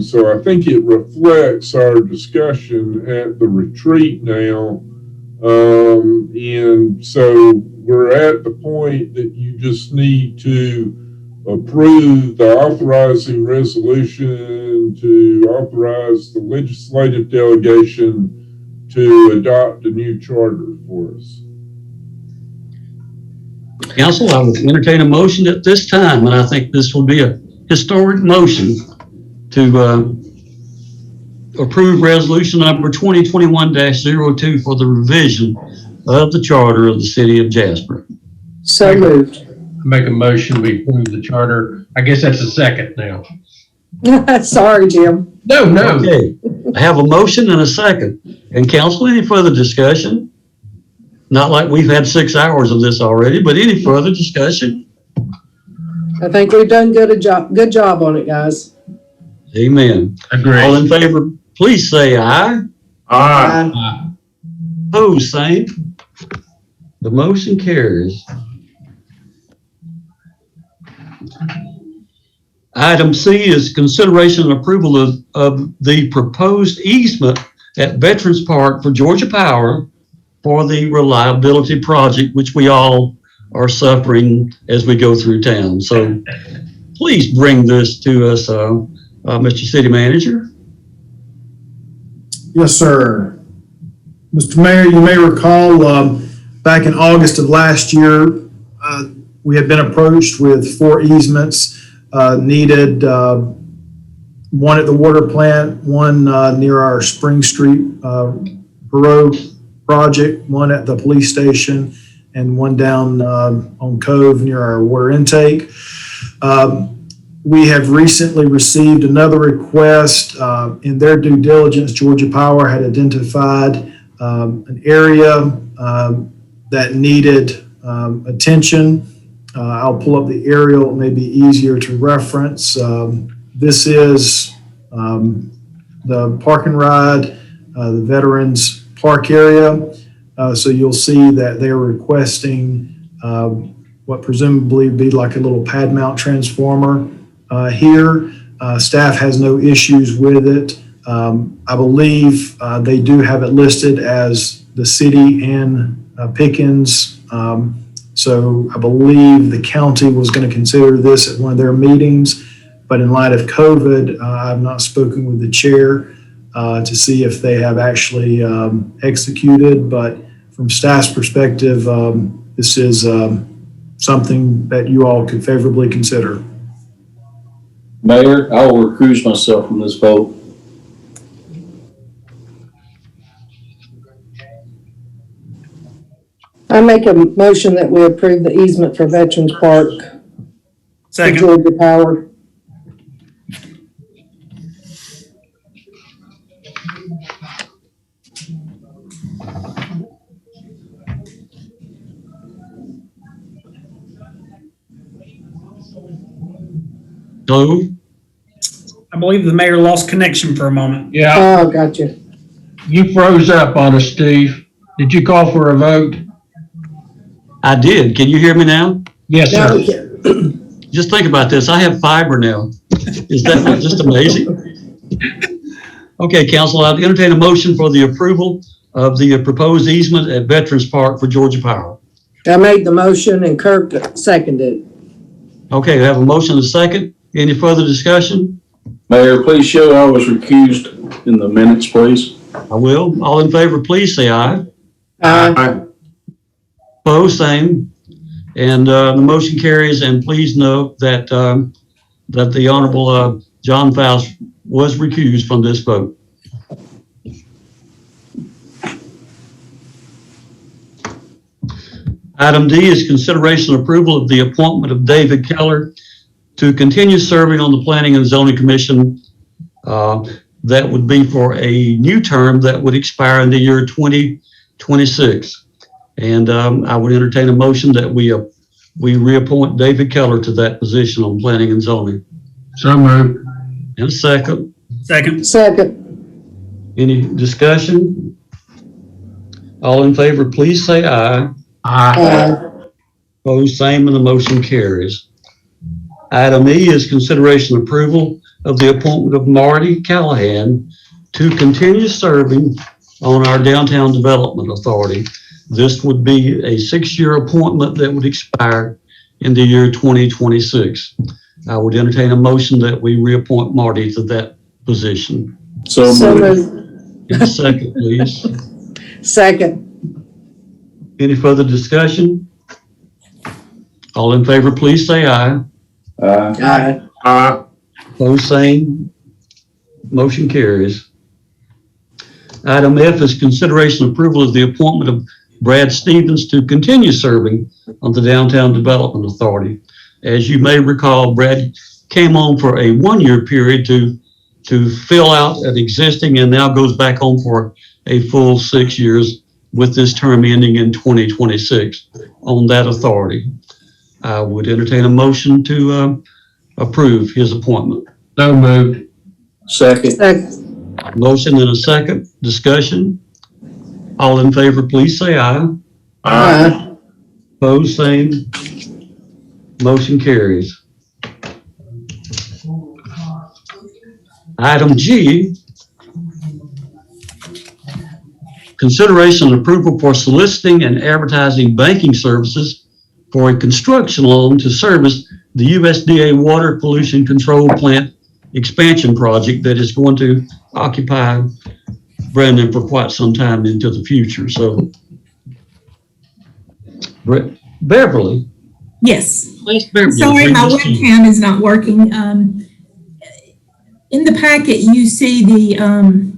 So I think it reflects our discussion at the retreat now. And so we're at the point that you just need to approve the authorizing resolution to authorize the legislative delegation to adopt a new charter for us. Council, I would entertain a motion at this time, and I think this will be a historic motion to approve resolution number 2021-02 for the revision of the charter of the city of Jasper. So moved. Make a motion, we approve the charter. I guess that's a second now. Sorry, Jim. No. Okay, I have a motion and a second. And council, any further discussion? Not like we've had 6 hours of this already, but any further discussion? I think we've done good job on it, guys. Amen. Agree. All in favor, please say aye. Aye. Opposed, same. The motion carries. Item C is consideration and approval of the proposed easement at Veterans Park for Georgia Power for the reliability project, which we all are suffering as we go through town. So please bring this to us, Mr. City Manager. Yes, sir. Mr. Mayor, you may recall back in August of last year, we had been approached with 4 easements needed, one at the water plant, one near our Spring Street Bureau project, one at the police station, and one down on Cove near our water intake. We have recently received another request. In their due diligence, Georgia Power had identified an area that needed attention. I'll pull up the aerial, it may be easier to reference. This is the park and ride, the Veterans Park area. So you'll see that they're requesting what presumably would be like a little pad mount transformer here. Staff has no issues with it. I believe they do have it listed as the city and Pickens So I believe the county was going to consider this at one of their meetings, but in light of COVID, I've not spoken with the chair to see if they have actually executed. But from staff's perspective, this is something that you all could favorably consider. Mayor, I will recuse myself from this vote. I make a motion that we approve the easement for Veterans Park for Second. Georgia Power. Hello? I believe the mayor lost connection for a moment. Yeah, Oh, gotcha. you froze up on us, Steve. Did you call for a vote? I did. Can you hear me now? Yes, Now sir. we can. Just think about this. I have fiber now. Is that not just amazing? Okay, council, I'd entertain a motion for the approval of the proposed easement at Veterans Park for Georgia Power. I made the motion and Kirk seconded. Okay, we have a motion and a second. Any further discussion? Mayor, please show I was recused in the minutes, please. I will. All in favor, please say aye. Aye. Opposed, same. And the motion carries, and please note that that the Honorable John Faust was recused from this vote. Item D is consideration and approval of the appointment of David Keller to continue serving on the Planning and Zoning Commission. That would be for a new term that would expire in the year 2026. And I would entertain a motion that we reappoint David Keller to that position on Planning and Zoning. So moved. And a second. Second. Second. Any discussion? All in favor, please say aye. Aye. Opposed, same, and the motion carries. Item E is consideration and approval of the appointment of Marty Callahan to continue serving on our Downtown Development Authority. This would be a 6-year appointment that would expire in the year 2026. I would entertain a motion that we reappoint Marty to that position. So So moved. moved. In a second, please. Second. Any further discussion? All in favor, please say aye. Aye. Opposed, same. Motion carries. Item F is consideration and approval of the appointment of Brad Stevens to continue serving on the Downtown Development Authority. As you may recall, Brad came on for a 1-year period to fill out an existing and now goes back on for a full 6 years with this term ending in 2026 on that authority. I would entertain a motion to approve his appointment. So moved. Second. Second. Motion and a second. Discussion. All in favor, please say aye. Aye. Opposed, same. Motion carries. Item G, consideration and approval for soliciting and advertising banking services for a construction loan to service the USDA Water Pollution Control Plant expansion project that is going to occupy Brandon for quite some time into the future. So, Beverly. Yes. Beverly, Sorry, my bring this to you. webcam is not working. In the packet, you see the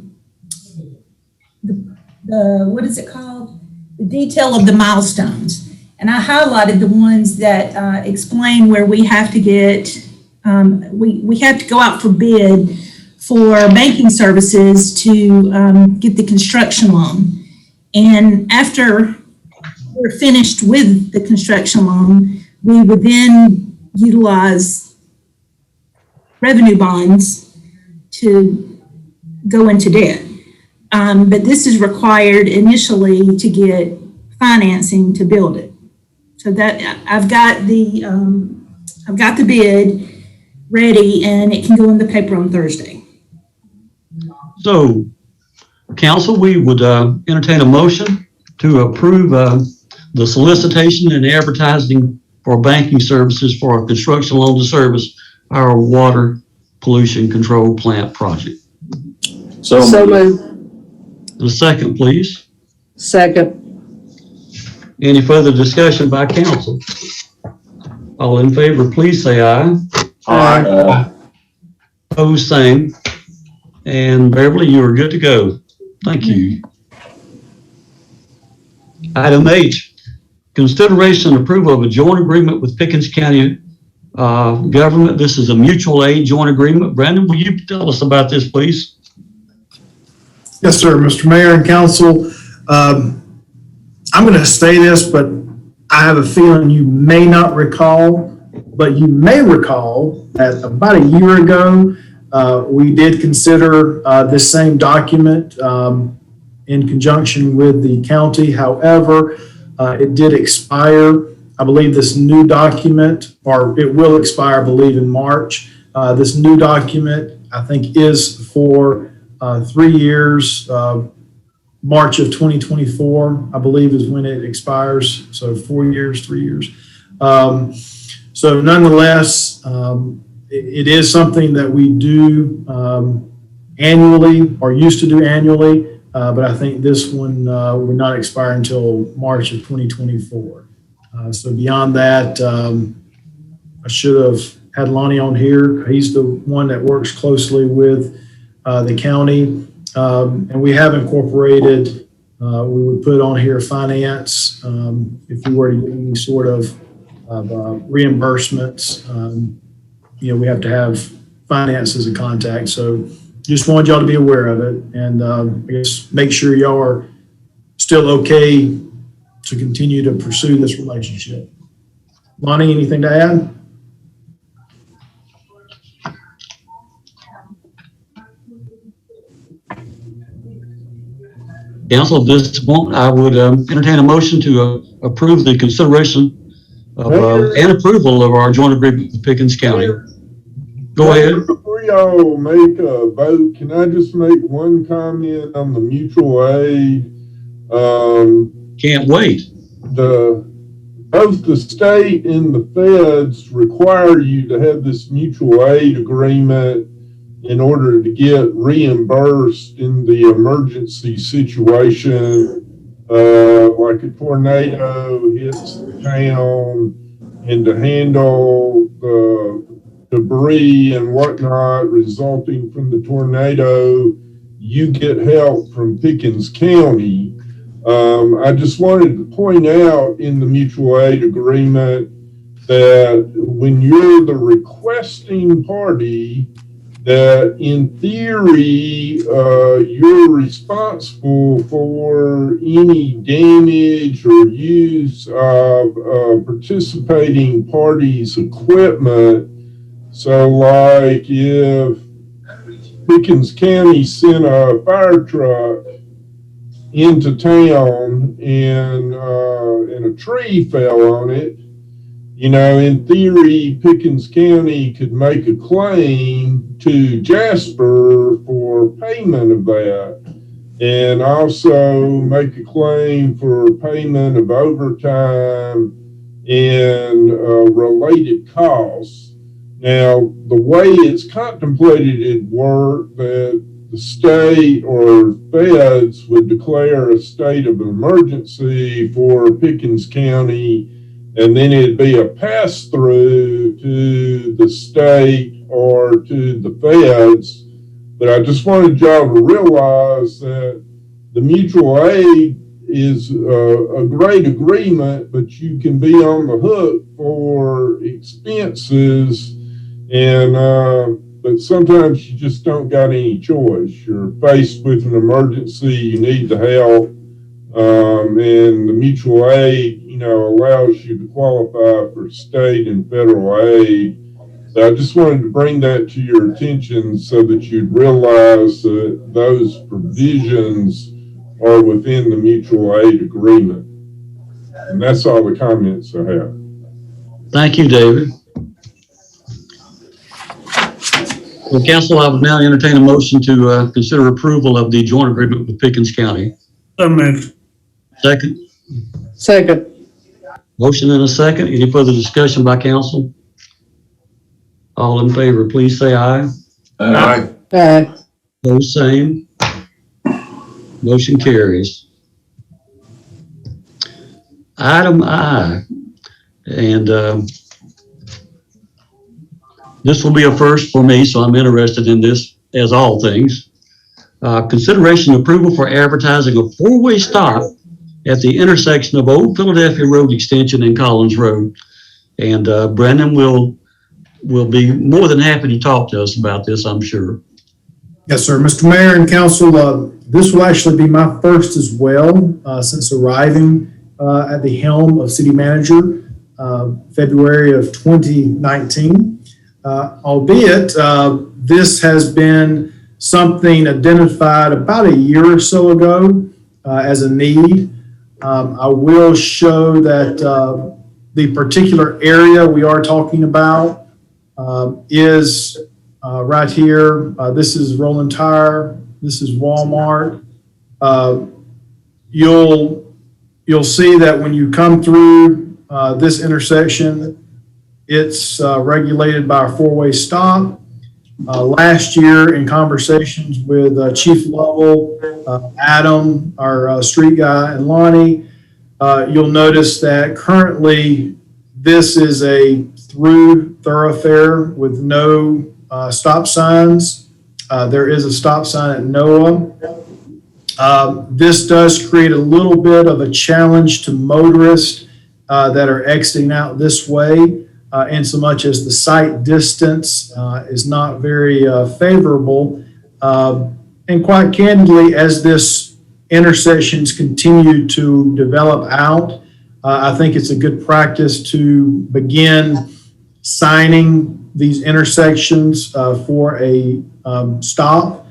what is it called? The detail of the milestones. And I highlighted the ones that explain where we have to get, we have to go out for bid for banking services to get the construction loan. And after we're finished with the construction loan, we would then utilize revenue bonds to go into debt. But this is required initially to get financing to build it. So that I've got the bid ready and it can go in the paper on Thursday. So, council, we would entertain a motion to approve the solicitation and advertising for banking services for a construction loan to service our water pollution control plant project. So moved. And a second, please. Second. Any further discussion by council? All in favor, please say aye. Aye. Opposed, same. And Beverly, you are good to go. Thank you. Item H, consideration and approval of a joint agreement with Pickens County government. This is a mutual aid joint agreement. Brandon, will you tell us about this, please? Yes, sir, Mr. Mayor and Council. I'm going to say this, but I have a feeling you may not recall, but you may recall that about a year ago, we did consider this same document in conjunction with the county. However, it did expire. I believe this new document, or it will expire, I believe, in March. This new document, I think, is for 3 years. March of 2024, I believe, is when it expires. So 4 years, 3 years. So nonetheless, it is something that we do annually, or used to do annually, but I think this one will not expire until March of 2024. So beyond that, I should have had Lonnie on here. He's the one that works closely with the county. And we have incorporated, we would put on here finance, if we were to get any sort of reimbursements. We have to have finance as a contact. So just wanted y'all to be aware of it, and I guess make sure y'all are still okay to continue to pursue this relationship. Lonnie, anything to add? Council, at this point, I would entertain a motion to approve the consideration of, and approval of our joint agreement with Pickens County. Go ahead. Before y'all make a vote, can I just make one comment on the mutual aid? Can't wait. Both the state and the feds require you to have this mutual aid agreement in order to get reimbursed in the emergency situation, like a tornado hits the town, and to handle the debris and whatnot resulting from the tornado, you get help from Pickens County. I just wanted to point out in the mutual aid agreement that when you're the requesting party, that in theory, you're responsible for any damage or use of participating parties' equipment. So like if Pickens County sent a fire truck into town and a tree fell on it, in theory, Pickens County could make a claim to Jasper for payment of that, and also make a claim for payment of overtime and related costs. Now, the way it's contemplated it work, that the state or feds would declare a state of emergency for Pickens County, and then it'd be a pass-through to the state or to the feds. But I just wanted y'all to realize that the mutual aid is a great agreement, but you can be on the hook for expenses, and but sometimes you just don't got any choice. You're faced with an emergency, you need the help, and the mutual aid, allows you to qualify for state and federal aid. So I just wanted to bring that to your attention so that you'd realize that those provisions are within the mutual aid agreement. And that's all the comments I have. Thank you, David. Well, Council, I would now entertain a motion to consider approval of the joint agreement with Pickens County. So moved. Second. Second. Motion and a second. Any further discussion by council? All in favor, please say aye. Aye. Those same. Motion carries. Item I, and this will be a first for me, so I'm interested in this as all things. Consideration approval for advertising a four-way stop at the intersection of Old Philadelphia Road Extension and Collins Road. And Brandon will be more than happy to talk to us about this, I'm sure. Yes, sir. Mr. Mayor and council, this will actually be my first as well since arriving at the helm of city manager February of 2019. Albeit this has been something identified about a year or so ago as a need. I will show that the particular area we are talking about is right here. This is Rolling Tire. This is Walmart. You'll see that when you come through this intersection, it's regulated by a four-way stop. Last year, in conversations with Chief Lovell, Adam, our street guy, and Lonnie, you'll notice that currently this is a through thoroughfare with no stop signs. There is a stop sign at Noah. This does create a little bit of a challenge to motorists that are exiting out this way, in so much as the sight distance is not very favorable. And quite candidly, as this intersections continue to develop out, I think it's a good practice to begin signing these intersections for a stop.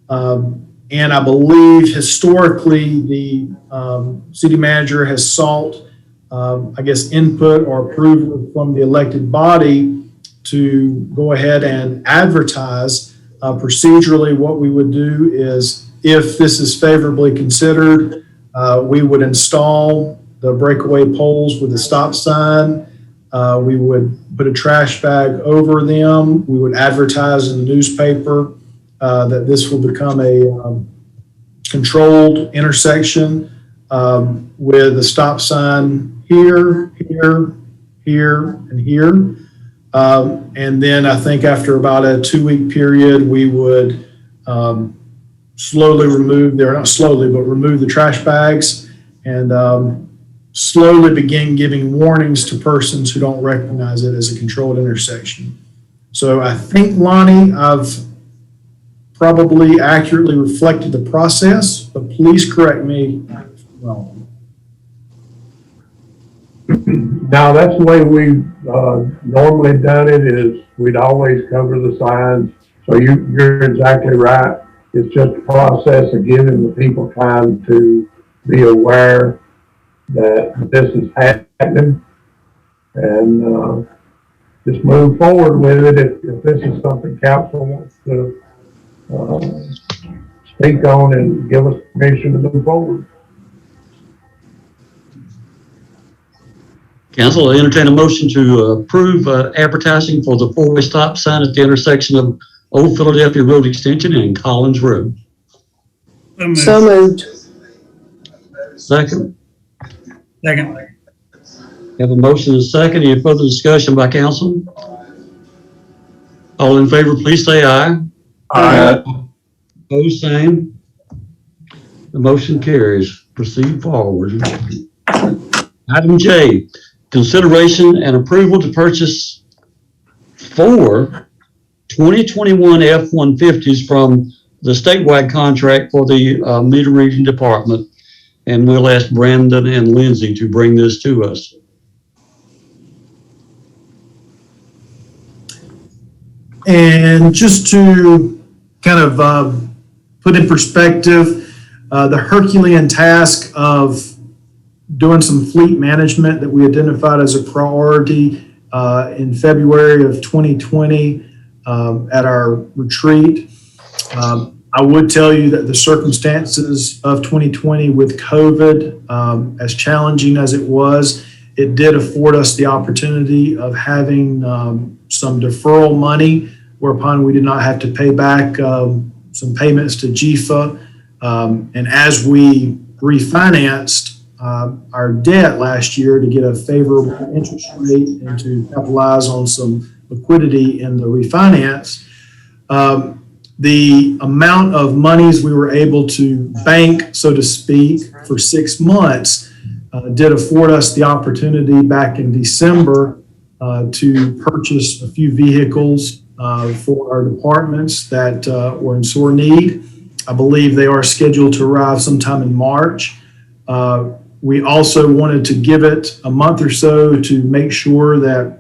And I believe historically the city manager has sought, I guess, input or approval from the elected body to go ahead and advertise. Procedurally, what we would do is, if this is favorably considered, we would install the breakaway poles with a stop sign. We would put a trash bag over them. We would advertise in the newspaper that this will become a controlled intersection with a stop sign here, here, here, and here. And then I think after about a 2-week period, we would slowly remove, not slowly, but remove the trash bags and slowly begin giving warnings to persons who don't recognize it as a controlled intersection. So I think, Lonnie, I've probably accurately reflected the process, but please correct me if I'm wrong. Now, that's the way we've normally done it, is we'd always cover the signs. So you're exactly right. It's just a process of giving the people time to be aware that this is happening and just move forward with it if this is something council wants to speak on and give us permission to move forward. Council, I entertain a motion to approve advertising for the four-way stop sign at the intersection of Old Philadelphia Road Extension and Collins Road. So moved. Second. Second. Have a motion and a second. Any further discussion by council? All in favor, please say aye. Aye. Opposed, same. The motion carries. Proceed forward. Item J, consideration and approval to purchase 4 2021 F-150s from the statewide contract for the meter reading department. And we'll ask Brandon and Lindsay to bring this to us. And just to kind of put in perspective, the Herculean task of doing some fleet management that we identified as a priority in February of 2020 at our retreat. I would tell you that the circumstances of 2020 with COVID, as challenging as it was, it did afford us the opportunity of having some deferral money, whereupon we did not have to pay back some payments to GFA. And as we refinanced our debt last year to get a favorable interest rate and to capitalize on some liquidity in the refinance, the amount of monies we were able to bank, so to speak, for 6 months did afford us the opportunity back in December to purchase a few vehicles for our departments that were in sore need. I believe they are scheduled to arrive sometime in March. We also wanted to give it a month or so to make sure that,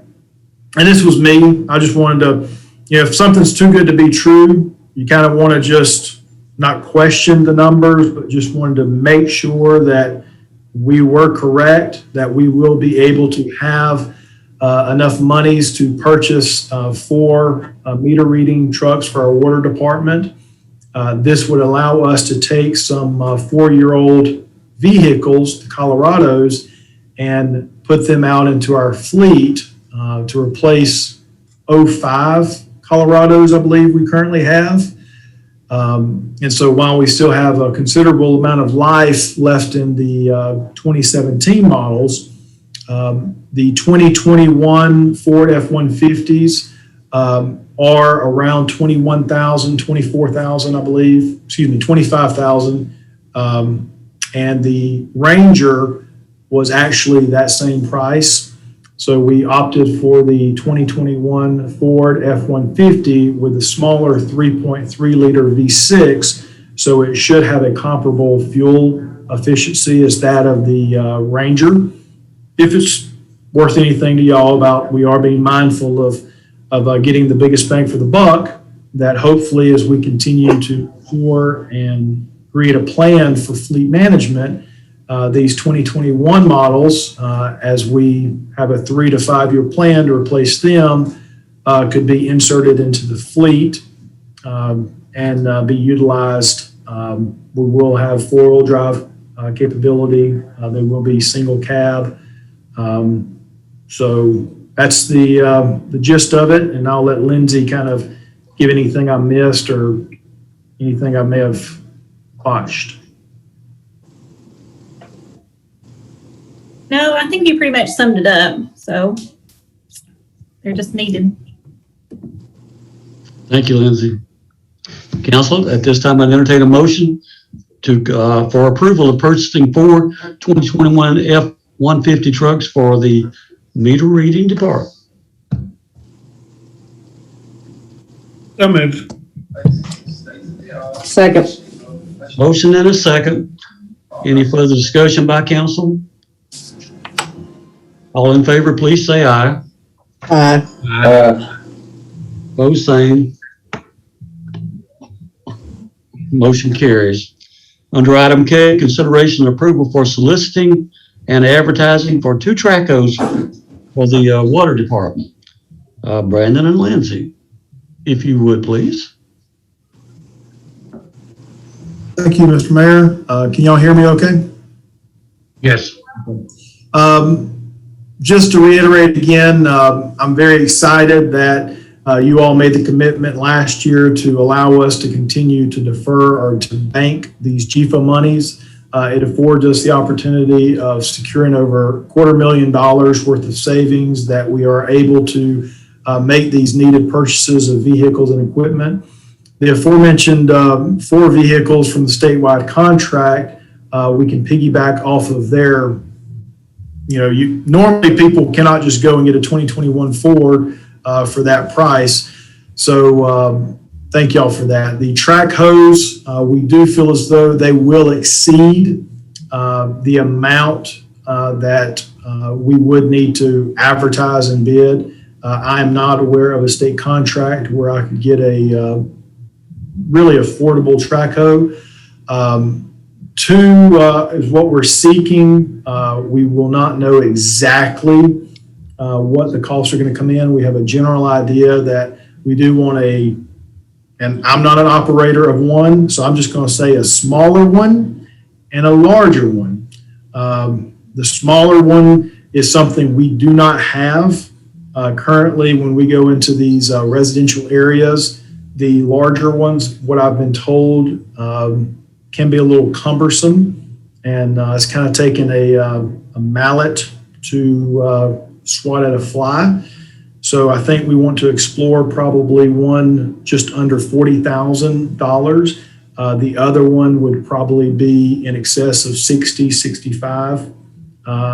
and this was me, I just wanted to, if something's too good to be true, you kind of want to just not question the numbers, but just wanted to make sure that we were correct, that we will be able to have enough monies to purchase 4 meter reading trucks for our water department. This would allow us to take some 4-year-old vehicles, the Colorados, and put them out into our fleet to replace 05 Colorados, I believe we currently have. And so while we still have a considerable amount of life left in the 2017 models, the 2021 Ford F-150s are around 21,000, 24,000, I believe, 25,000. And the Ranger was actually that same price. So we opted for the 2021 Ford F-150 with a smaller 3.3 liter V6. So it should have a comparable fuel efficiency as that of the Ranger. If it's worth anything to y'all about, we are being mindful of getting the biggest bang for the buck, that hopefully as we continue to pour and create a plan for fleet management, these 2021 models, as we have a 3 to 5 year plan to replace them, could be inserted into the fleet and be utilized. We will have 4-wheel drive capability. They will be single cab. So that's the gist of it. And I'll let Lindsay kind of give anything I missed or anything I may have botched. No, I think you pretty much summed it up. So they're just needed. Thank you, Lindsay. Council, at this time, I'd entertain a motion to for approval of purchasing 4 2021 F-150 trucks for the meter reading department. So moved. Second. Motion and a second. Any further discussion by council? All in favor, please say aye. Aye. Opposed, same. Motion carries. Under item K, consideration and approval for soliciting and advertising for 2 Tracos for the water department. Brandon and Lindsay, if you would, please. Thank you, Mr. Mayor. Can y'all hear me okay? Yes. Just to reiterate again, I'm very excited that you all made the commitment last year to allow us to continue to defer or to bank these GFA monies. It affords us the opportunity of securing over $250,000 worth of savings that we are able to make these needed purchases of vehicles and equipment. The aforementioned 4 vehicles from the statewide contract, we can piggyback off of their, normally people cannot just go and get a 2021 Ford for that price. So thank y'all for that. The track hose, we do feel as though they will exceed the amount that we would need to advertise and bid. I am not aware of a state contract where I could get a really affordable track hoe. 2 is what we're seeking. We will not know exactly what the costs are going to come in. We have a general idea that we do want and I'm not an operator of one, so I'm just going to say a smaller one and a larger one. The smaller one is something we do not have currently when we go into these residential areas. The larger ones, what I've been told, can be a little cumbersome, and it's kind of taken a mallet to swat at a fly. So I think we want to explore probably one just under $40,000. The other one would probably be in excess of 60, 65.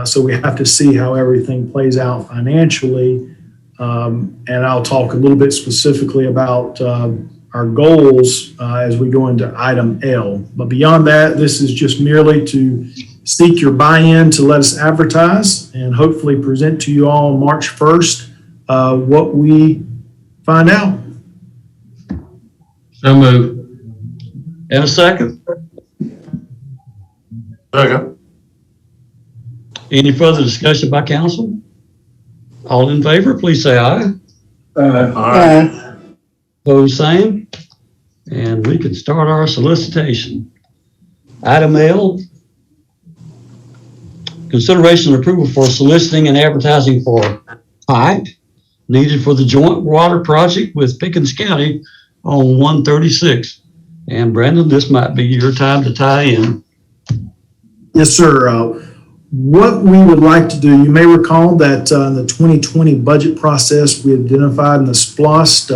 So we have to see how everything plays out financially. And I'll talk a little bit specifically about our goals as we go into item L. But beyond that, this is just merely to seek your buy-in to let us advertise and hopefully present to you all March 1st what we find out. So moved. And a second. Second. Any further discussion by council? All in favor, please say aye. Opposed, same. And we can start our solicitation. Item L, consideration and approval for soliciting and advertising for pipe needed for the joint water project with Pickens County on 136. And Brandon, this might be your time to tie in. Yes, sir. What we would like to do, you may recall that in the 2020 budget process, we identified in the SPLOST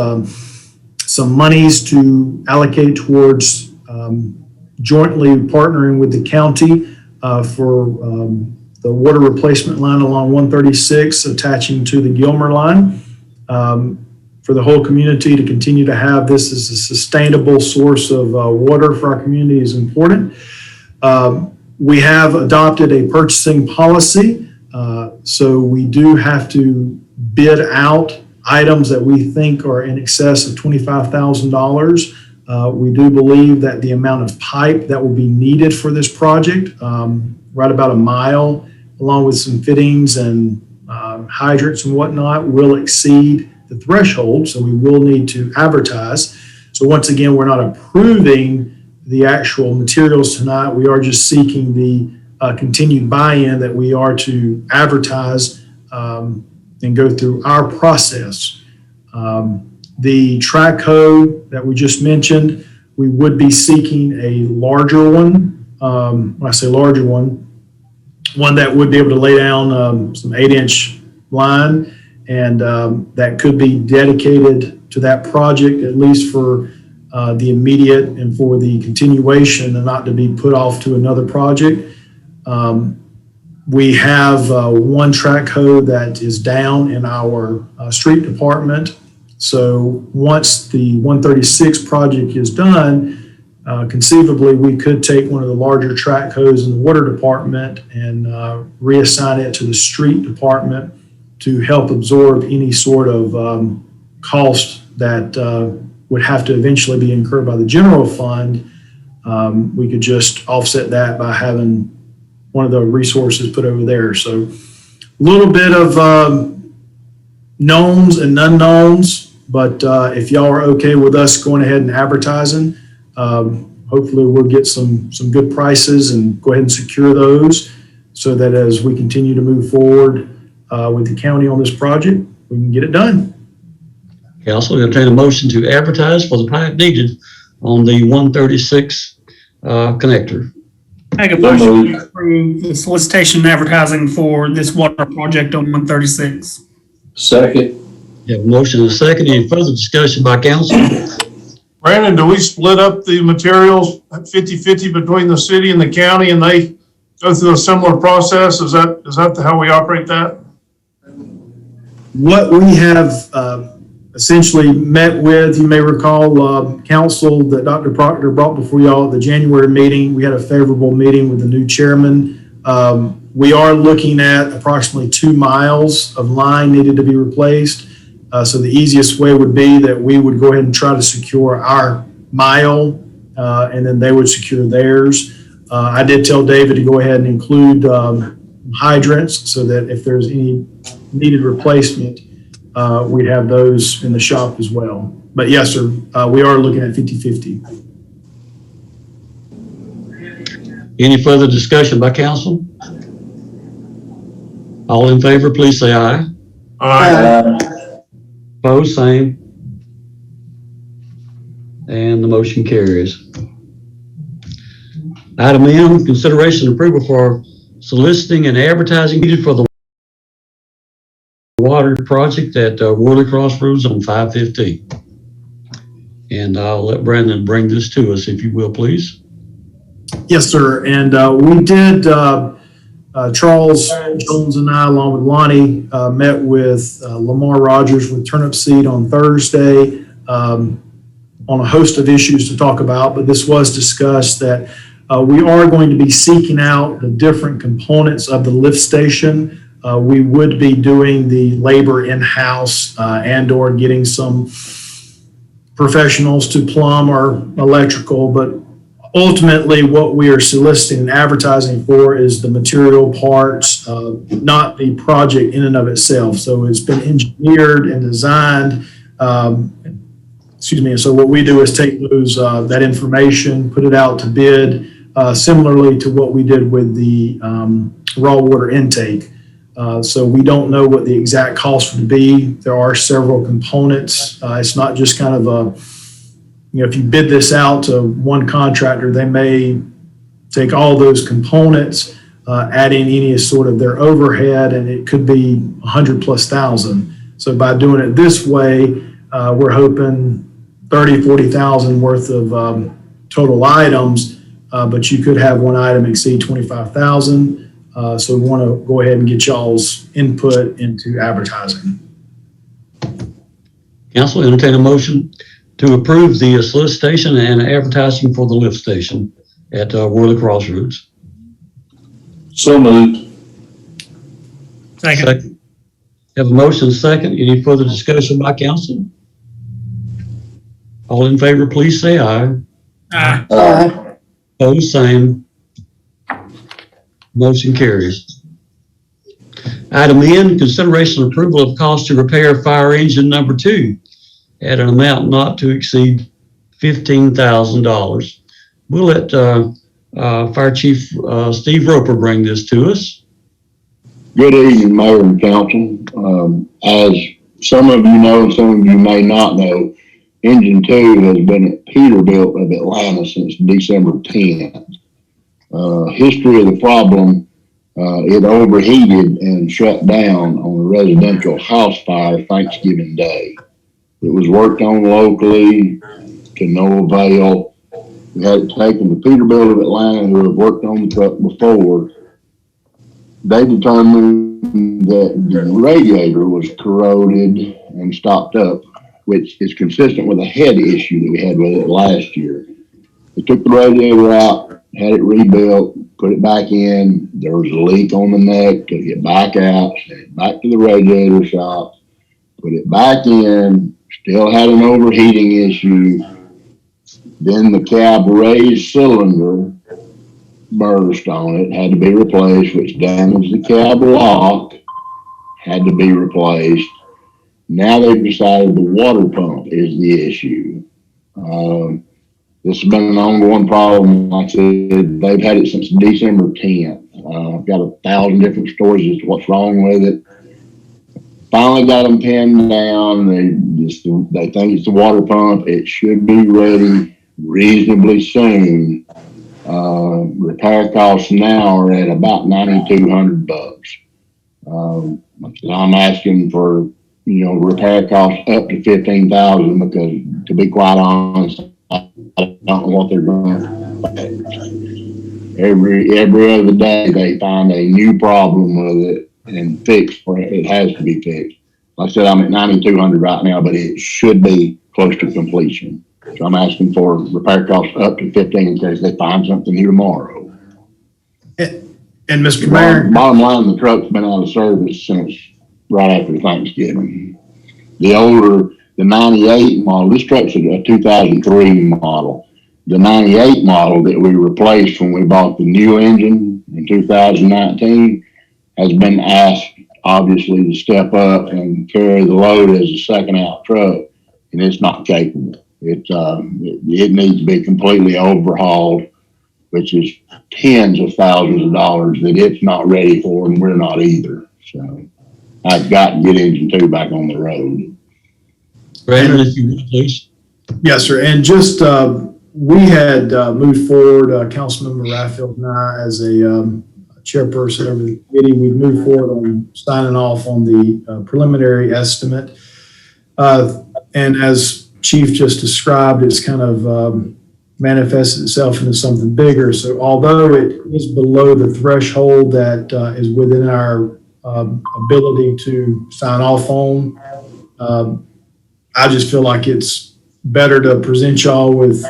some monies to allocate towards jointly partnering with the county for the water replacement line along 136 attaching to the Gilmer line. For the whole community to continue to have this as a sustainable source of water for our community is important. We have adopted a purchasing policy, so we do have to bid out items that we think are in excess of $25,000. We do believe that the amount of pipe that will be needed for this project, right about a mile, along with some fittings and hydrants and whatnot, will exceed the threshold, so we will need to advertise. So once again, we're not approving the actual materials tonight. We are just seeking the continued buy-in that we are to advertise and go through our process. The track hoe that we just mentioned, we would be seeking a larger one. When I say larger one that would be able to lay down some 8-inch line, and that could be dedicated to that project, at least for the immediate and for the continuation, and not to be put off to another project. We have one track hoe that is down in our street department. So once the 136 project is done, conceivably we could take one of the larger track hoes in the water department and reassign it to the street department to help absorb any sort of cost that would have to eventually be incurred by the general fund. We could just offset that by having one of the resources put over there. So a little bit of knowns and unknowns, but if y'all are okay with us going ahead and advertising, hopefully we'll get some good prices and go ahead and secure those so that as we continue to move forward with the county on this project, we can get it done. Council, entertain a motion to advertise for the pipe needed on the 136 connector. Make a motion to approve the solicitation and advertising for this water project on 136. Second. You have a motion and a second. Any further discussion by council? Brandon, do we split up the materials at 50-50 between the city and the county, and they go through a similar process? Is that how we operate that? What we have essentially met with, you may recall, council that Dr. Proctor brought before y'all at the January meeting. We had a favorable meeting with the new chairman. We are looking at approximately 2 miles of line needed to be replaced. So the easiest way would be that we would go ahead and try to secure our mile, and then they would secure theirs. I did tell David to go ahead and include hydrants so that if there's any needed replacement, we'd have those in the shop as well. But yes, sir, we are looking at 50-50. Any further discussion by council? All in favor, please say aye. Opposed, same. And the motion carries. Item M, consideration and approval for soliciting and advertising needed for the water project at Worley Crossroads on 515. And I'll let Brandon bring this to us, if you will, please. Yes, sir. And we did, Charles Jones and I, along with Lonnie, met with Lamar Rogers with Turnip Seed on Thursday on a host of issues to talk about, but this was discussed that we are going to be seeking out the different components of the lift station. We would be doing the labor in-house and/or getting some professionals to plumb or electrical, but ultimately what we are soliciting and advertising for is the material parts, not the project in and of itself. So it's been engineered and designed. And so what we do is take those that information, put it out to bid, similarly to what we did with the raw water intake. So we don't know what the exact cost would be. There are several components. It's not just kind of a, if you bid this out to one contractor, they may take all those components, add in any sort of their overhead, and it could be 100,000+. So by doing it this way, we're hoping 40,000 worth of total items, but you could have one item exceed 25,000. So we want to go ahead and get y'all's input into advertising. Council, entertain a motion to approve the solicitation and advertising for the lift station at Worley Crossroads. So moved. Second. Have a motion second. Any further discussion by council? All in favor, please say aye. Aye. Opposed, same. Motion carries. Item N, consideration and approval of cost to repair fire engine number 2 at an amount not to exceed $15,000. We'll let Fire Chief Steve Roper bring this to us. Good evening, Mayor and Council. As some of you know, and some of you may not know, Engine 2 has been at Peterbilt of Atlanta since December 10th. History of the problem, it overheated and shut down on a residential house fire Thanksgiving Day. It was worked on locally to no avail. We had it taken to Peterbilt of Atlanta, who have worked on the truck before. They determined that the radiator was corroded and stopped up, which is consistent with a head issue that we had with it last year. They took the radiator out, had it rebuilt, put it back in. There was a leak on the neck, took it back out, sent it back to the radiator shop, put it back in, still had an overheating issue. Then the cab raised cylinder burst on it, had to be replaced, which damaged the cab lock, had to be replaced. Now they've decided the water pump is the issue. This has been an ongoing problem. Like I said, they've had it since December 10th. I've got 1,000 different stories as to what's wrong with it. Finally got them pinned down. They think it's the water pump. It should be ready reasonably soon. Repair costs now are at about $9,200. I'm asking for, repair costs up to $15,000 because, to be quite honest, I don't know what they're doing. Every other day they find a new problem with it and fix where it has to be fixed. Like I said, I'm at $9,200 right now, but it should be close to completion. So I'm asking for repair costs up to $15,000 in case they find something new tomorrow. And Mr. Mayor, Bottom line, the truck's been out of service since right after Thanksgiving. The 98 model, this truck's a 2003 model. The 98 model that we replaced when we bought the new engine in 2019 has been asked, obviously, to step up and carry the load as a second out truck, and it's not capable. It needs to be completely overhauled, which is tens of thousands of dollars that it's not ready for, and we're not either. So I've got to get engine 2 back on the road. Brandon, if you would, please. Yes, sir. And just, we had moved forward, Councilmember Raffield and I, as a chairperson over the committee, we moved forward on signing off on the preliminary estimate. And as Chief just described, it's kind of manifested itself into something bigger. So although it is below the threshold that is within our ability to sign off on, I just feel like it's better to present y'all with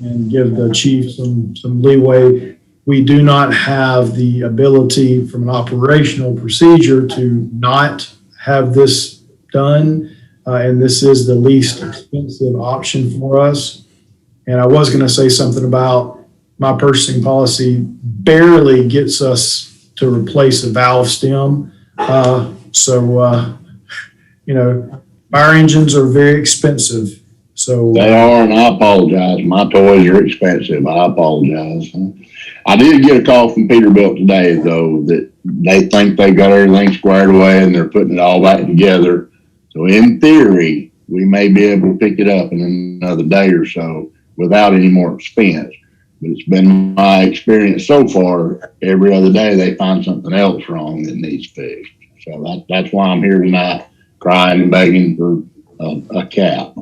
and give the chief some leeway. We do not have the ability from an operational procedure to not have this done. And this is the least expensive option for us. And I was going to say something about my purchasing policy barely gets us to replace a valve stem. You know, fire engines are very expensive. So they are, and I apologize. My toys are expensive. I apologize. I did get a call from Peterbilt today, though, that they think they got everything squared away and they're putting it all back together. So in theory, we may be able to pick it up in another day or so without any more expense. But it's been my experience so far, every other day they find something else wrong that needs fixed. So that's why I'm here tonight, crying and begging for a cap.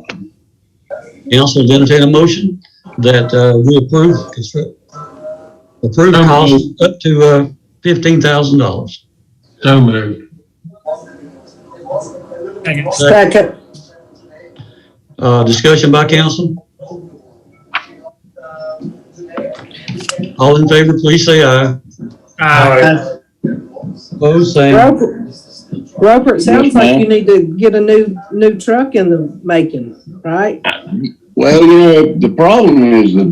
Council will entertain a motion that we approve costs up to $15,000. So moved. Second. Discussion by council. All in favor, please say aye. Aye. Opposed, same. Roper, it sounds Yes, like ma'am. you need to get a new truck in the making, right? Well, you know, the problem is the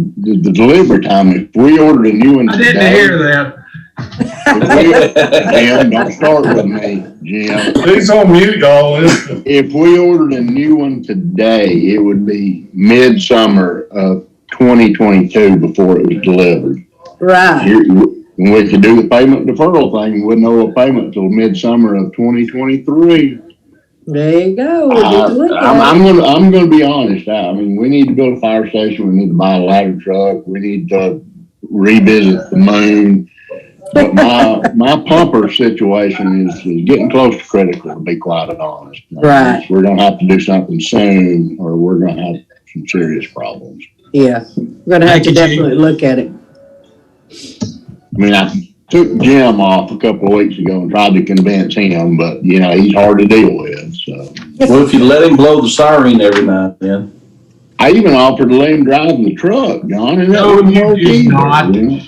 delivery time. If we ordered a new one I today. didn't hear that. Jim, don't start with me, Jim. He's on mute, y'all. If we ordered a new one today, it would be midsummer of 2022 before it was delivered. Right. And we could do the payment deferral thing, we wouldn't owe a payment until midsummer of 2023. There you go. We need to look at it. I'm gonna be honest. I mean, we need to build a fire station. We need to buy a ladder truck. We need to revisit the moon. But my pumper situation is getting close to critical, to be quite honest. Right. We're gonna have to do something soon, or we're gonna have some serious problems. Yeah, we're gonna have to definitely look at it. I mean, I took Jim off a couple of weeks ago and tried to convince him, but you know, he's hard to deal with, so. Well, if you let him blow the siren every now and then. I even offered to let him drive the truck, John, and that No, wouldn't you work did either, not. you know?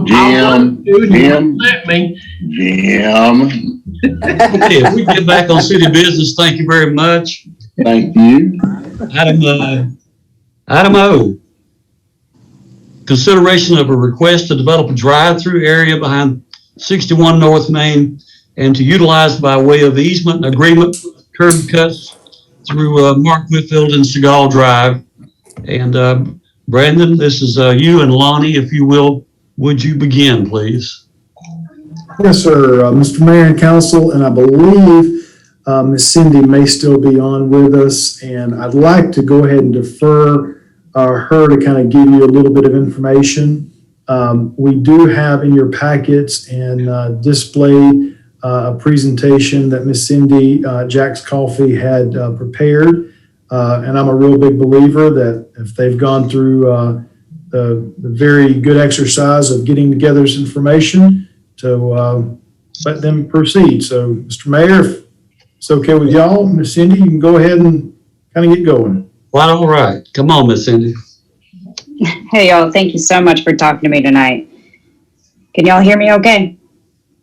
Jim, Jim. let me. Jim, Okay, if we get back on city business, thank you very much. thank you. Item O. Consideration of a request to develop a drive-through area behind 61 North Main and to utilize by way of easement agreement curb cuts through Mark Whitfield and Seagal Drive. And Brandon, this is you and Lonnie, if you will. Would you begin, please? yes, sir. Mr. Mayor and Council, and I believe Ms. Cindy may still be on with us, and I'd like to go ahead and defer her to kind of give you a little bit of information. We do have in your packets and displayed a presentation that Ms. Cindy Jack's Coffee had prepared, and I'm a real big believer that if they've gone through the very good exercise of getting together this information to let them proceed. So, Mr. Mayor, if it's okay with y'all, Ms. Cindy, you can go ahead and kind of get going. Quite all right. Come on, Miss Cindy. Hey, y'all. Thank you so much for talking to me tonight. Can y'all hear me okay?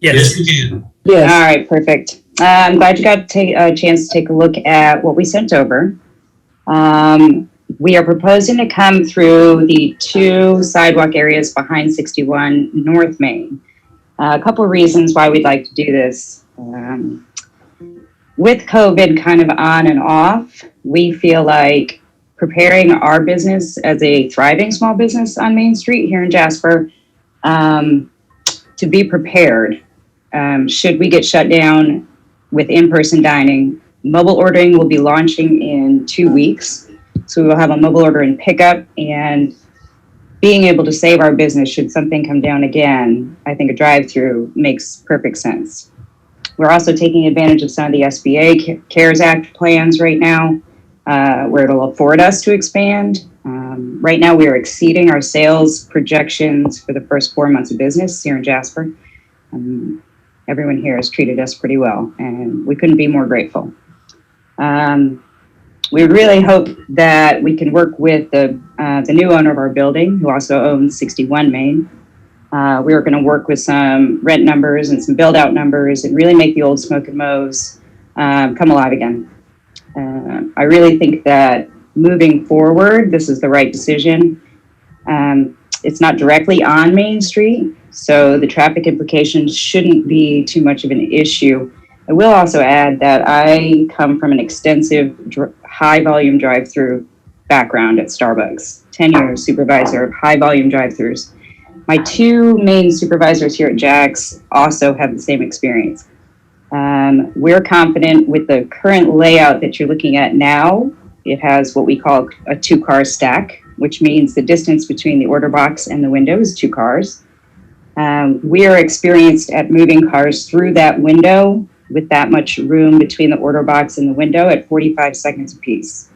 Yes. we can. Yes. All right, perfect. I'm glad you got to take a chance to take a look at what we sent over. We are proposing to come through the two sidewalk areas behind 61 North Main. A couple of reasons why we'd like to do this. With COVID kind of on and off, we feel like preparing our business as a thriving small business on Main Street here in Jasper, to be prepared should we get shut down with in-person dining. Mobile ordering will be launching in 2 weeks. So we will have a mobile ordering pickup, and being able to save our business should something come down again, I think a drive-through makes perfect sense. We're also taking advantage of some of the SBA CARES Act plans right now, where it'll afford us to expand. Right now, we are exceeding our sales projections for the first 4 months of business here in Jasper. Everyone here has treated us pretty well, and we couldn't be more grateful. We really hope that we can work with the new owner of our building, who also owns 61 Main. We are going to work with some rent numbers and some build-out numbers and really make the old Smoke and Mo's come alive again. I really think that moving forward, this is the right decision. It's not directly on Main Street, so the traffic implications shouldn't be too much of an issue. I will also add that I come from an extensive high-volume drive-through background at Starbucks, 10 years supervisor of high-volume drive-throughs. My 2 main supervisors here at Jax also have the same experience. We're confident with the current layout that you're looking at now. It has what we call a 2-car stack, which means the distance between the order box and the window is 2 cars. We are experienced at moving cars through that window with that much room between the order box and the window at 45 seconds apiece.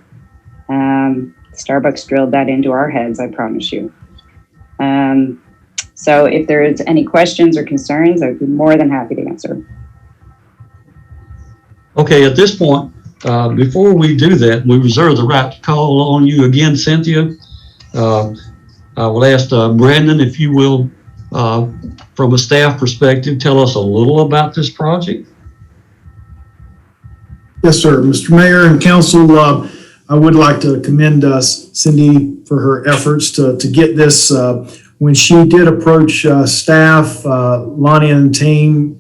Starbucks drilled that into our heads, I promise you. So if there's any questions or concerns, I'd be more than happy to answer. Okay, at this point, before we do that, we reserve the right to call on you again, Cynthia. I will ask Brandon, if you will, from a staff perspective, tell us a little about this project. Yes, sir. Mr. Mayor and Council, I would like to commend Cindy for her efforts to get this. When she did approach staff, Lonnie and the team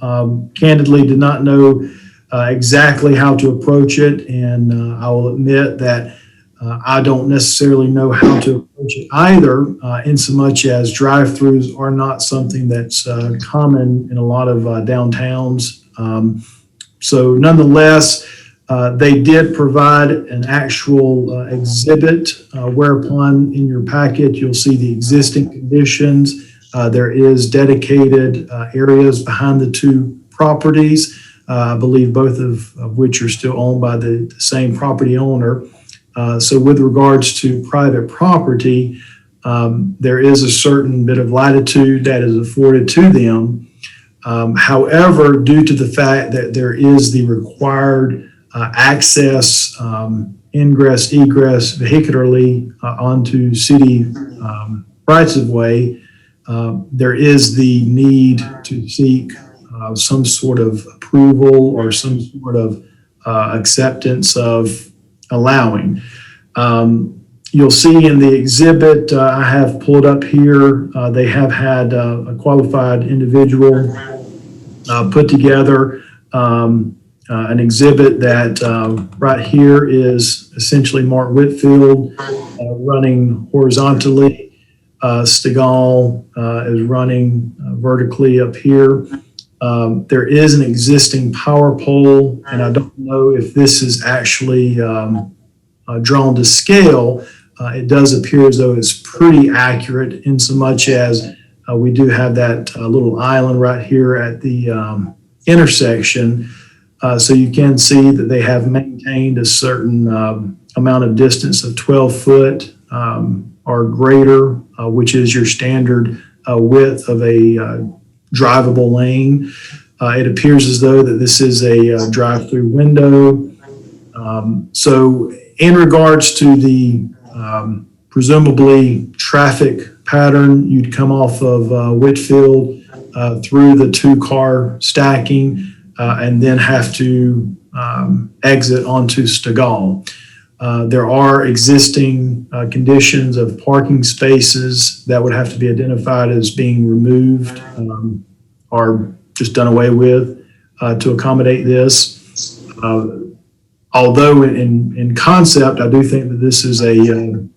candidly did not know exactly how to approach it. And I will admit that I don't necessarily know how to approach it either, in so much as drive-throughs are not something that's common in a lot of downtowns. So nonetheless, they did provide an actual exhibit, whereupon in your packet, you'll see the existing conditions. There is dedicated areas behind the 2 properties, I believe both of which are still owned by the same property owner. So with regards to private property, there is a certain bit of latitude that is afforded to them. However, due to the fact that there is the required access, ingress, egress vehicularly onto city rights of way, there is the need to seek some sort of approval or some sort of acceptance of allowing. You'll see in the exhibit I have pulled up here, they have had a qualified individual put together an exhibit that right here is essentially Mark Whitfield running horizontally. Stegall is running vertically up here. There is an existing power pole, and I don't know if this is actually drawn to scale. It does appear as though it's pretty accurate in so much as we do have that little island right here at the intersection. So you can see that they have maintained a certain amount of distance of 12 foot or greater, which is your standard width of a drivable lane. It appears as though that this is a drive-through window. So in regards to the presumably traffic pattern, you'd come off of Whitfield through the 2-car stacking and then have to exit onto Stegall. There are existing conditions of parking spaces that would have to be identified as being removed or just done away with to accommodate this. Although in concept, I do think that this is a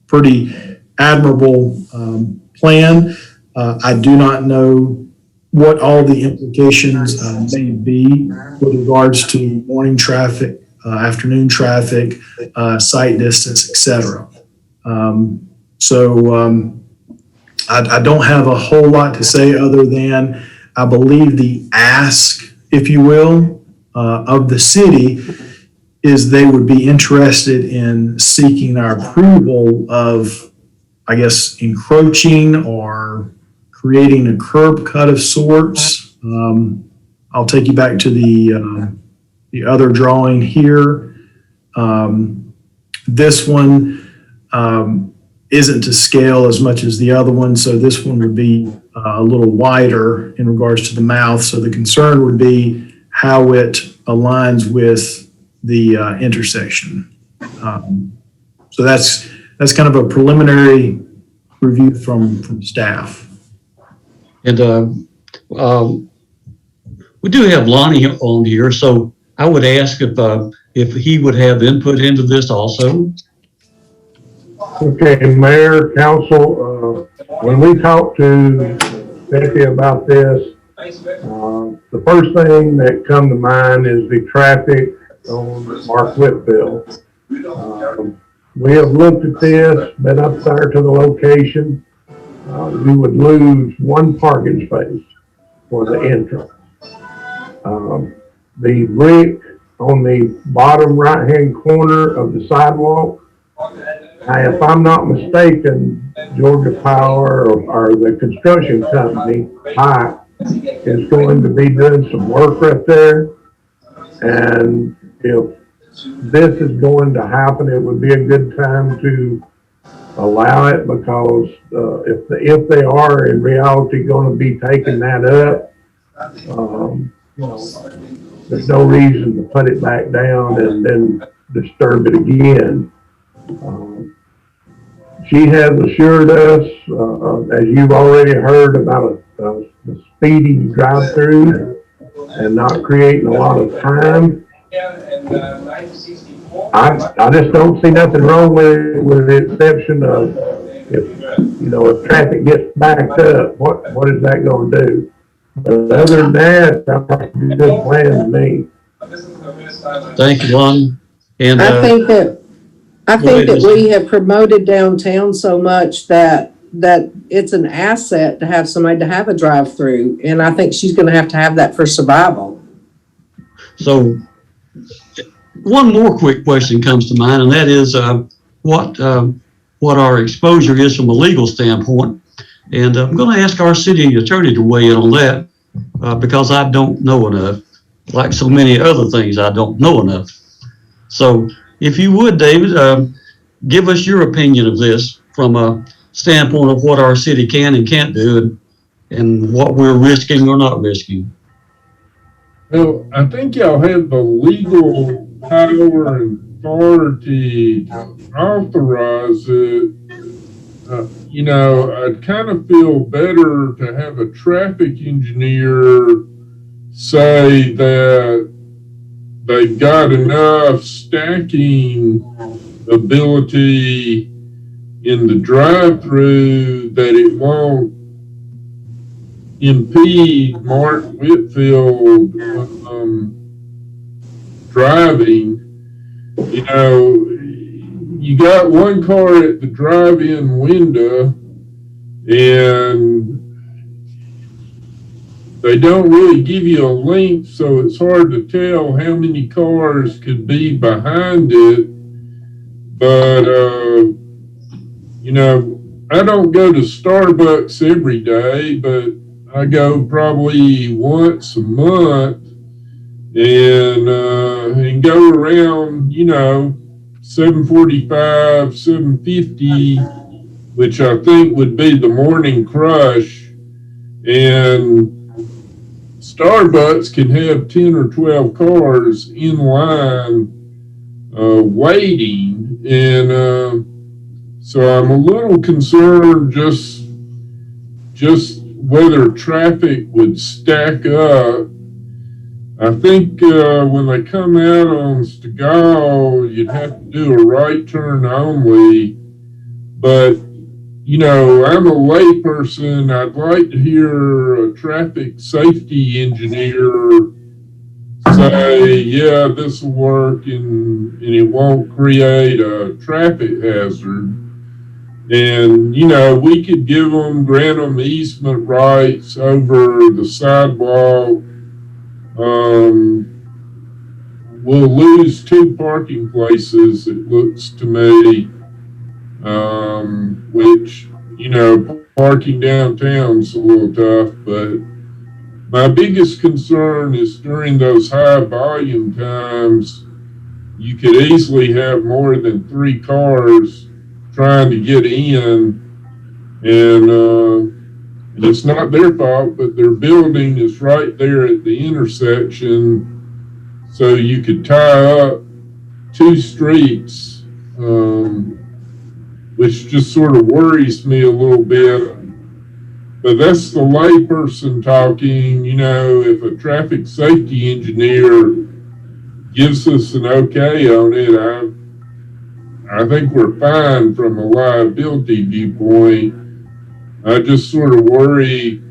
pretty admirable plan. I do not know what all the implications may be with regards to morning traffic, afternoon traffic, sight distance, et cetera. I don't have a whole lot to say other than I believe the ask, if you will, of the city is they would be interested in seeking our approval of, I guess, encroaching or creating a curb cut of sorts. I'll take you back to the other drawing here. This one isn't to scale as much as the other one, so this one would be a little wider in regards to the mouth. So the concern would be how it aligns with the intersection. So that's kind of a preliminary review from staff. And we do have Lonnie on here, so I would ask if he would have input into this also. Okay, Mayor, Council, when we talked to Becky about this, the first thing that come to mind is the traffic on Mark Whitfield. We have looked at this, been up there to the location. We would lose one parking space for the entrance. The brick on the bottom right-hand corner of the sidewalk, if I'm not mistaken, Georgia Power or the construction company, Pike, is going to be doing some work right there. And if this is going to happen, it would be a good time to allow it, because if they are in reality going to be taking that up, there's no reason to put it back down and then disturb it again. She has assured us, as you've already heard, about the speedy drive-through and not creating a lot of time. I just don't see nothing wrong with the exception of if traffic gets backed up, what is that going to do? But other than that, that's a good plan to me. Thank you, Lonnie. And I think that we have promoted downtown so much that it's an asset to have somebody to have a drive-through, and I think she's going to have that for survival. so one more quick question comes to mind, and that is what our exposure is from a legal standpoint. And I'm going to ask our city attorney to weigh in on that because I don't know enough. Like so many other things, I don't know enough. So if you would, David, give us your opinion of this from a standpoint of what our city can and can't do and what we're risking or not risking. Well, I think y'all have the legal power and authority to authorize it. I'd kind of feel better to have a traffic engineer say that they've got enough stacking ability in the drive-through that it won't impede Mark Whitfield driving. You got one car at the drive-in window, and they don't really give you a length, so it's hard to tell how many cars could be behind it. But, I don't go to Starbucks every day, but I go probably once a month and go around, 7:45, 7:50, which I think would be the morning crush. And Starbucks can have 10 or 12 cars in line waiting. And so I'm a little concerned just whether traffic would stack up. I think when they come out on Stegall, you'd have to do a right turn only. But you know, I'm a layperson. I'd like to hear a traffic safety engineer say, yeah, this will work and it won't create a traffic hazard. And, you know, we could grant them easement rights over the sidewalk. We'll lose 2 parking places, it looks to me, which, you know, parking downtown's a little tough, but my biggest concern is during those high volume times, you could easily have more than 3 cars trying to get in, and it's not their fault, but their building is right there at the intersection, so you could tie up 2 streets, which just sort of worries me a little bit. But that's the layperson talking. You know, if a traffic safety engineer gives us an okay on it, I think we're fine from a liability viewpoint. I just sort of worry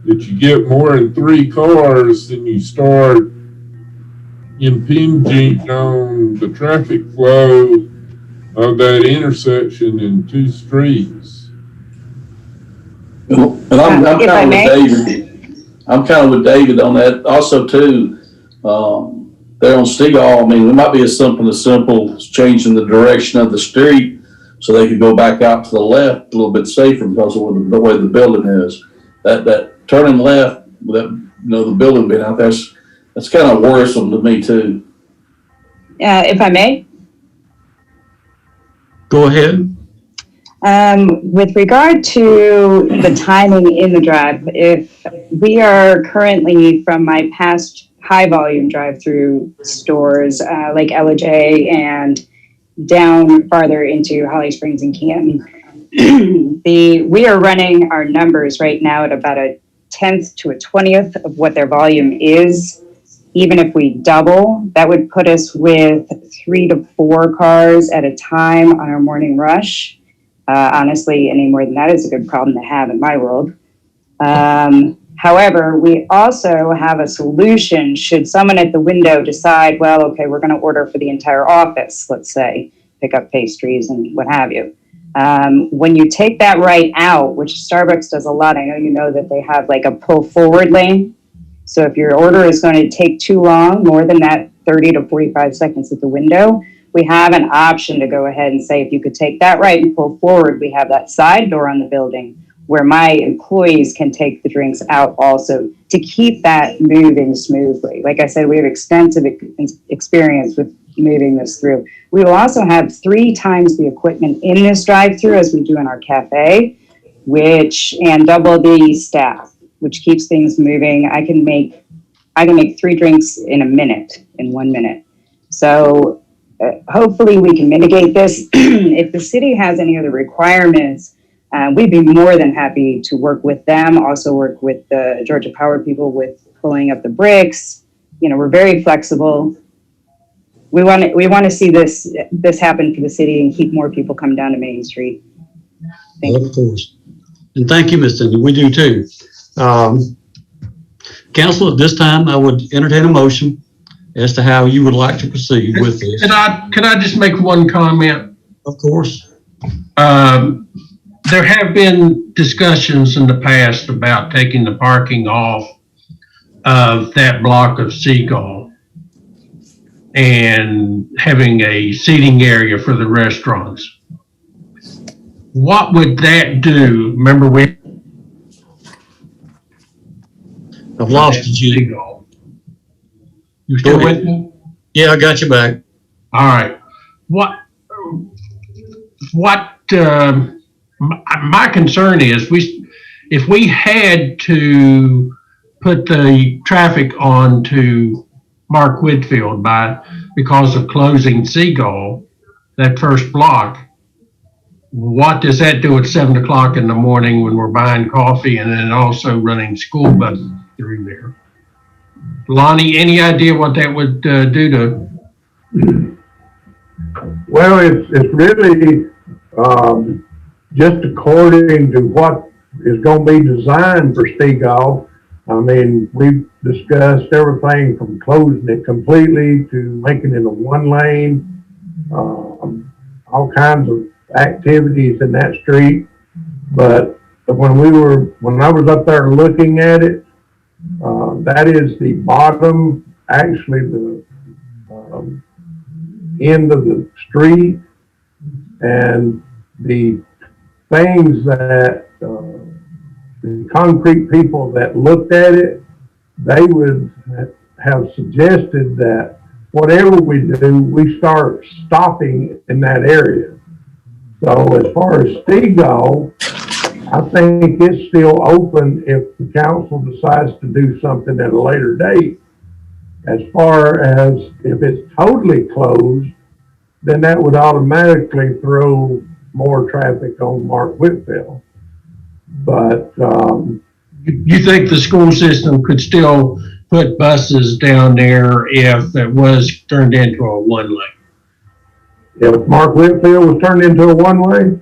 that you get more than 3 cars and you start impinging on the traffic flow of that intersection in 2 streets. And I'm kind of with David. I'm kind of with David on that. Also, too, there on Stegall, I mean, it might be as simple as changing the direction of the street so they could go back out to the left a little bit safer because of the way the building is. That turning left, that, you know, the building being out there, that's kind of worrisome to me too. If I may? Go ahead. With regard to the timing in the drive, if we are currently from my past high volume drive-through stores like LJ and down farther into Holly Springs and Canton, we are running our numbers right now at about a 10th to a 20th of what their volume is. Even if we double, that would put us with 3 to 4 cars at a time on our morning rush. Honestly, any more than that is a good problem to have in my world. However, we also have a solution should someone at the window decide, well, okay, we're going to order for the entire office, let's say, pick up pastries and what have you. When you take that right out, which Starbucks does a lot, I know you know that they have like a pull forward lane. So if your order is going to take too long, more than that 30 to 45 seconds at the window, we have an option to go ahead and say, if you could take that right and pull forward, we have that side door on the building where my employees can take the drinks out also to keep that moving smoothly. Like I said, we have extensive experience with moving this through. We will also have 3 times the equipment in this drive-through as we do in our cafe, and double the staff, which keeps things moving. I can make 3 drinks in 1 minute. So hopefully we can mitigate this. If the city has any other requirements, we'd be more than happy to work with them, also work with the Georgia Power people with pulling up the bricks. You know, we're very flexible. We want to see this happen for the city and keep more people come down to Main Street. Of course. And thank you, Ms. Cindy. We do too. Council, at this time, I would entertain a motion as to how you would like to proceed with this. Could I just make one comment? Of course. There have been discussions in the past about taking the parking off of that block of Seagull and having a seating area for the restaurants. What would that do? Remember, I've lost you, Jim. You still with me? Yeah, I got you back. All right. My concern is if we had to put the traffic onto Mark Whitfield because of closing Seagull, that first block, what does that do at 7 o'clock in the morning when we're buying coffee and then also running school buses through there? Lonnie, any idea what that would do to? Well, it's really, just according to what is gonna be designed for Stegall, I mean, we've discussed everything from closing it completely to making it a one lane, all kinds of activities in that street. But when I was up there looking at it, that is the bottom, actually the end of the street, and the things that the concrete people that looked at it, they would have suggested that whatever we do, we start stopping in that area. So as far as Stegall, I think it's still open if the council decides to do something at a later date. As far as if it's totally closed, then that would automatically throw more traffic on Mark Whitfield. But You think the school system could still put buses down there if it was turned into a one lane? if Mark Whitfield was turned into a one-way,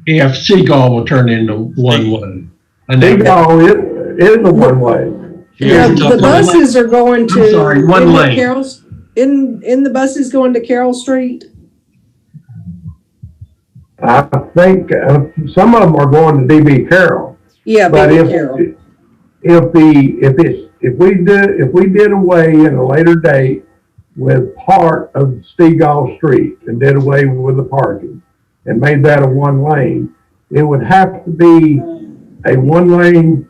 If Seagull will turn into one way. Stegall is a one-way. Yeah, the buses are going to. I'm sorry, one in the lane. Carroll's, in the buses going to Carroll Street? I think some of them are going to DB Carroll. Yeah, But baby Carroll. if we did away in a later date with part of Stegall Street and did away with the parking and made that a one lane, it would have to be a one lane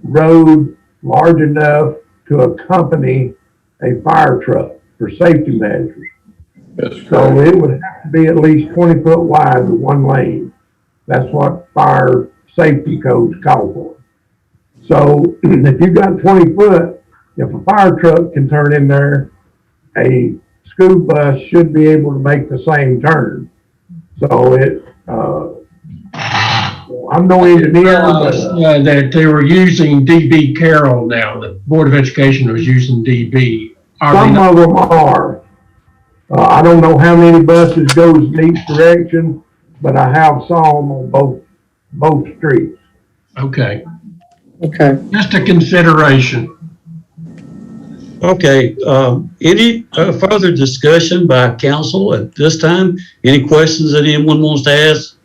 road large enough to accompany a fire truck for safety measures. So it would have to be at least 20 foot wide with one lane. That's what fire safety codes call for. So if you've got 20 foot, if a fire truck can turn in there, a school bus should be able to make the same turn. So I'm no engineer, but That they were using DB Carroll now, the Board of Education was using DB. some of them are. I don't know how many buses goes in each direction, but I have saw them on both streets. Okay, Okay. just a consideration. Okay, any further discussion by council at this time? Any questions that anyone wants to ask?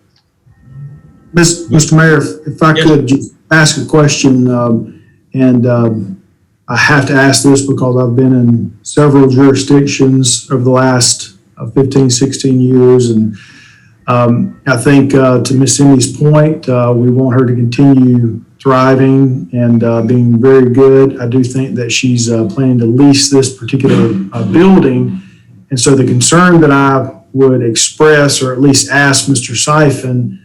Mr. Mayor, if I could just ask a question, I have to ask this because I've been in several jurisdictions over the last 15, 16 years. And I think to Ms. Cindy's point, we want her to continue thriving and being very good. I do think that she's planning to lease this particular building. And so the concern that I would express, or at least ask Mr. Syfan,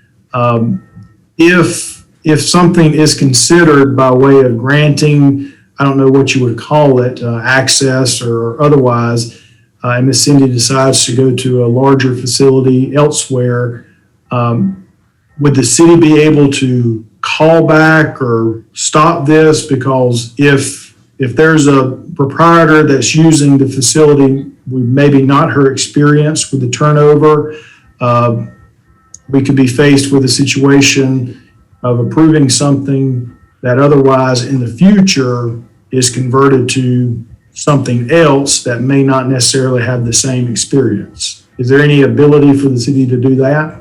if something is considered by way of granting, I don't know what you would call it, access or otherwise, and Ms. Cindy decides to go to a larger facility elsewhere, would the city be able to call back or stop this? Because if there's a proprietor that's using the facility, maybe not her experience with the turnover, we could be faced with a situation of approving something that otherwise in the future is converted to something else that may not necessarily have the same experience. Is there any ability for the city to do that?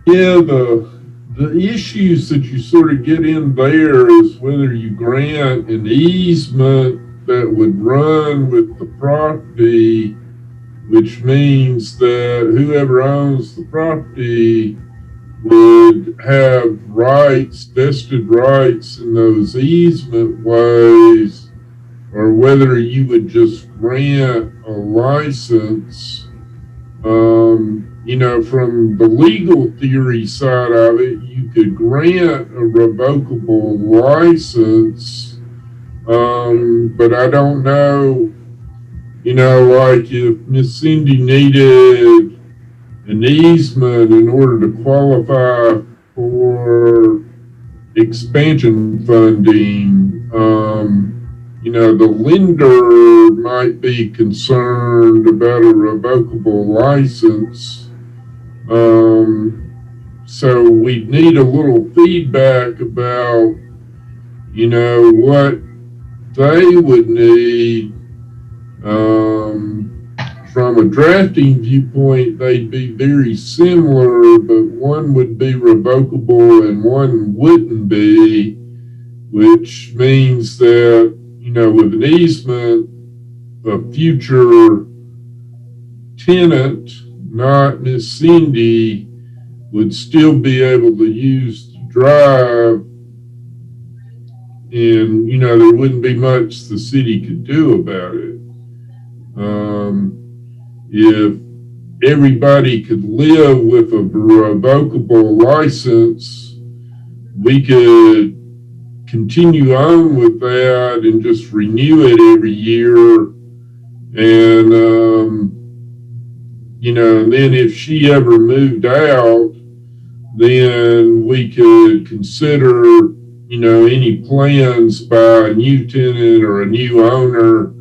Yeah, the issues that you sort of get in there is whether you grant an easement that would run with the property, which means that whoever owns the property would have rights, vested rights in those easement ways, or whether you would just grant a license. From the legal theory side of it, you could grant a revocable license, but I don't know, like if Miss Cindy needed an easement in order to qualify for expansion funding, the lender might be concerned about a revocable license. So we need a little feedback about, what they would need. From a drafting viewpoint, they'd be very similar, but one would be revocable and one wouldn't be, which means that, with an easement, a future tenant, not Miss Cindy, would still be able to use the drive, and, there wouldn't be much the city could do about it. If everybody could live with a revocable license, we could continue on with that and just renew it every year. And, and then if she ever moved out, then we could consider, any plans by a new tenant or a new owner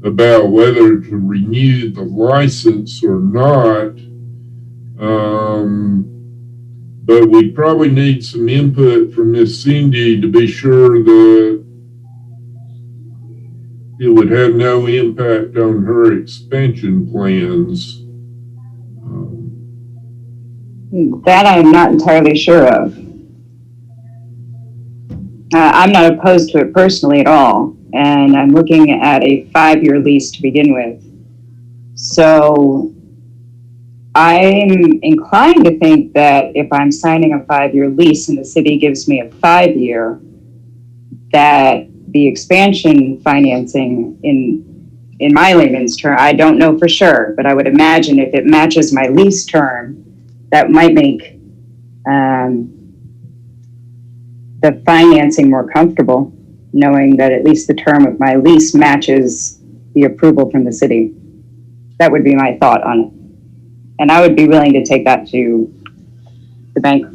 about whether to renew the license or not. But we probably need some input from Miss Cindy to be sure that it would have no impact on her expansion plans. That I'm not entirely sure of. I'm not opposed to it personally at all, and I'm looking at a 5-year lease to begin with. So I'm inclined to think that if I'm signing a 5-year lease and the city gives me a 5-year, that the expansion financing in my layman's term, I don't know for sure, but I would imagine if it matches my lease term, that might make the financing more comfortable, knowing that at least the term of my lease matches the approval from the city. That would be my thought on it. And I would be willing to take that to the bank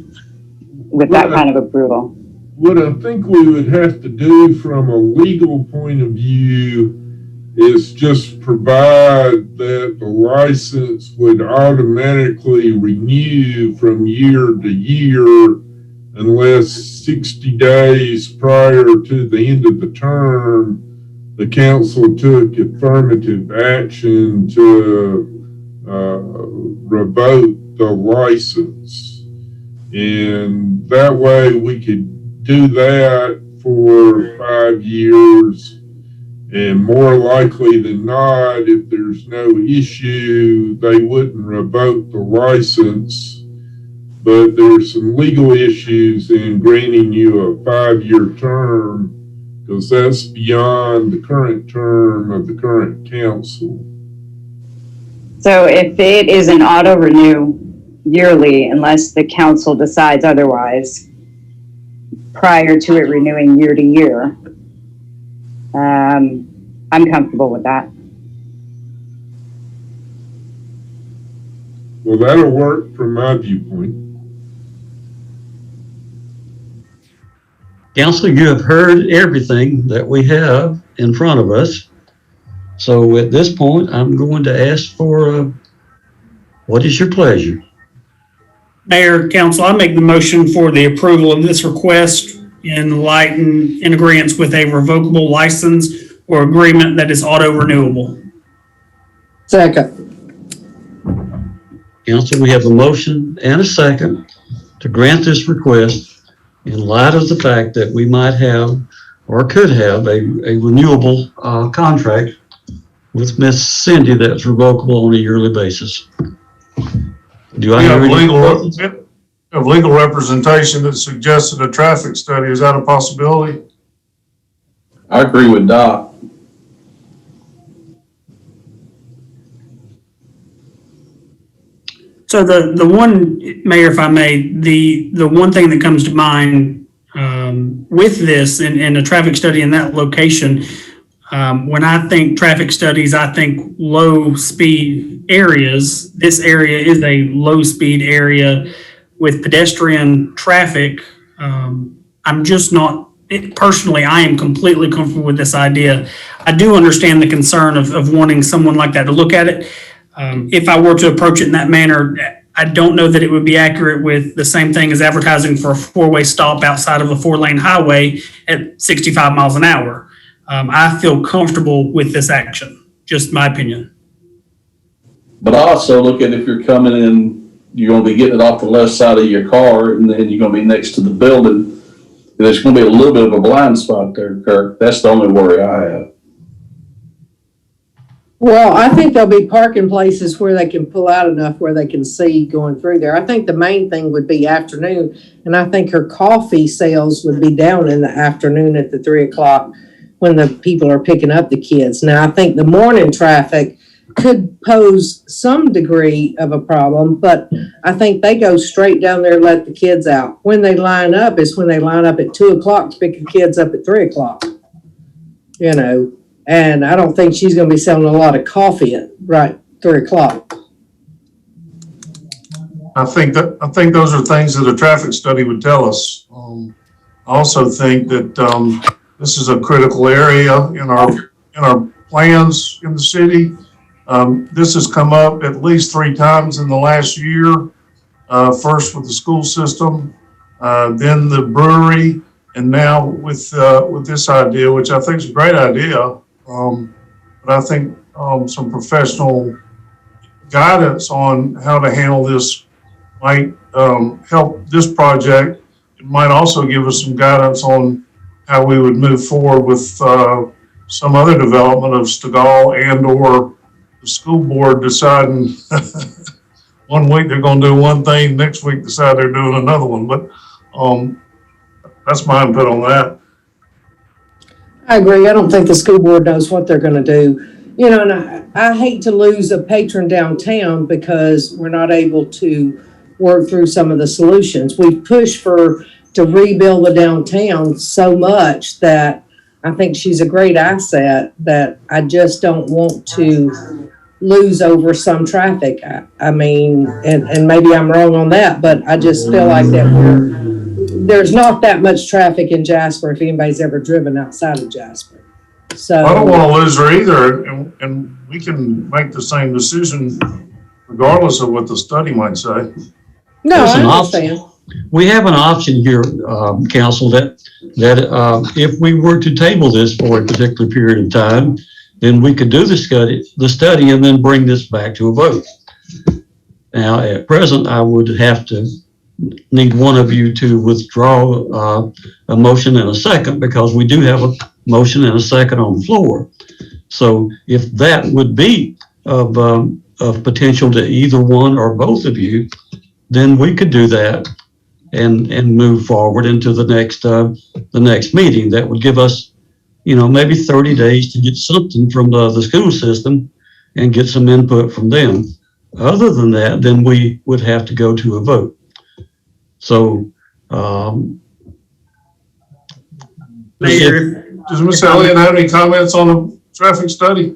with that kind of approval. What I think we would have to do from a legal point of view is just provide that the license would automatically renew from year to year unless 60 days prior to the end of the term, the council took affirmative action to revoke the license. And that way we could do that for 5 years. And more likely than not, if there's no issue, they wouldn't revoke the license. But there's some legal issues in granting you a 5-year term because that's beyond the current term of the current council. So if it is an auto renew yearly, unless the council decides otherwise, prior to it renewing year to year, I'm comfortable with that. Well, that'll work from my viewpoint. Council, you have heard everything that we have in front of us. So at this point, I'm going to ask for, what is your pleasure? Mayor, council, I make the motion for the approval of this request in light and in agreement with a revocable license or agreement that is auto renewable. Second. Council, we have a motion and a second to grant this request in light of the fact that we might have or could have a renewable contract with Miss Cindy that's revocable on a yearly basis. Do I We have have legal representation that suggested a traffic study. Is that a possibility? I agree with Doc. So the one, Mayor, if I may, the one thing that comes to mind with this and a traffic study in that location, when I think traffic studies, I think low speed areas. This area is a low speed area with pedestrian traffic. I'm just not, personally, I am completely comfortable with this idea. I do understand the concern of wanting someone like that to look at it. If I were to approach it in that manner, I don't know that it would be accurate with the same thing as advertising for a four-way stop outside of a four-lane highway at 65 miles an hour. I feel comfortable with this action, just my opinion. But I also look at if you're coming in, you're gonna be getting it off the left side of your car, and then you're gonna be next to the building. There's gonna be a little bit of a blind spot there, Kirk. That's the only worry I have. Well, I think there'll be parking places where they can pull out enough where they can see going through there. I think the main thing would be afternoon, and I think her coffee sales would be down in the afternoon at the 3 o'clock when the people are picking up the kids. Now, I think the morning traffic could pose some degree of a problem, but I think they go straight down there and let the kids out. When they line up is when they line up at 2 o'clock to pick the kids up at 3 o'clock. You know, and I don't think she's going to be selling a lot of coffee at 3 o'clock. I think those are things that a traffic study would tell us. I also think that this is a critical area in our plans in the city. This has come up at least 3 times in the last year. First with the school system, then the brewery, and now with this idea, which I think is a great idea. But I think some professional guidance on how to handle this might help this project. It might also give us some guidance on how we would move forward with some other development of Stegall and or the school board deciding one week they're going to do one thing, next week decide they're doing another one. But that's my input on that. I agree. I don't think the school board knows what they're going to do. You know, and I hate to lose a patron downtown because we're not able to work through some of the solutions. We've pushed to rebuild the downtown so much that I think she's a great asset that I just don't want to lose over some traffic. I mean, and maybe I'm wrong on that, but I just feel like that there's not that much traffic in Jasper if anybody's ever driven outside of Jasper. So I don't want to lose her either, and we can make the same decision regardless of what the study might say. No, I understand. We have an option here, council, that if we were to table this for a particular period of time, then we could do the study and then bring this back to a vote. Now, at present, I would have to need one of you to withdraw a motion and a second, because we do have a motion and a second on the floor. So if that would be of potential to either one or both of you, then we could do that and move forward into the next meeting. That would give us, maybe 30 days to get something from the school system and get some input from them. Other than that, then we would have to go to a vote. So, Mayor, does Ms. Elliott have any comments on the traffic study?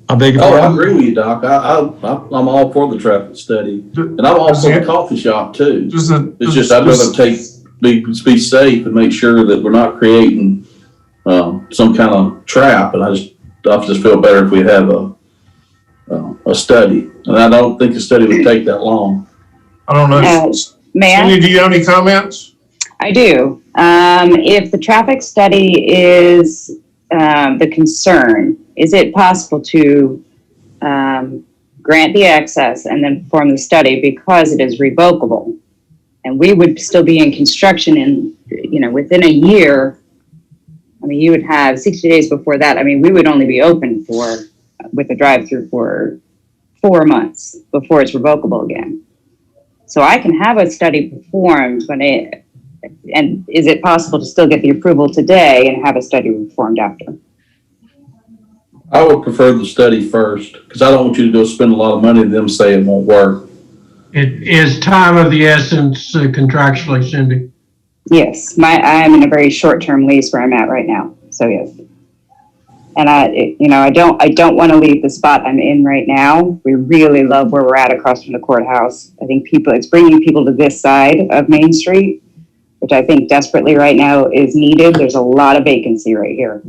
I beg your Oh, I pardon? agree with you, Doc. I'm all for the traffic study, and I'm all for the coffee shop too. It's just I'd rather be safe and make sure that we're not creating some kind of trap. And I just feel better if we have a study, and I don't think the study would take that long. I don't know. May I? Do you have any comments? I do. If the traffic study is the concern, is it possible to grant the access and then perform the study because it is revocable? And we would still be in construction within a year. I mean, you would have 60 days before that. I mean, we would only be open with a drive-through for 4 months before it's revocable again. So I can have a study performed and is it possible to still get the approval today and have a study performed after? I would prefer the study first, because I don't want you to go spend a lot of money and them say it won't work. It is time of the essence contractually, Cindy. Yes, I am in a very short-term lease where I'm at right now. So yes. And I don't want to leave the spot I'm in right now. We really love where we're at across from the courthouse. I think it's bringing people to this side of Main Street, which I think desperately right now is needed. There's a lot of vacancy right here.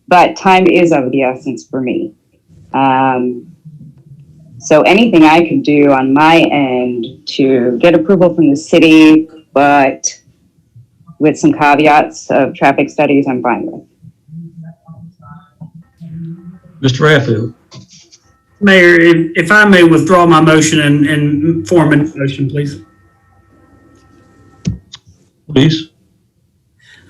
But time is of the essence for me. So anything I could do on my end to get approval from the city, but with some caveats of traffic studies, I'm fine with. Mr. Raffield. Mayor, if I may withdraw my motion and form a new motion, please. Please.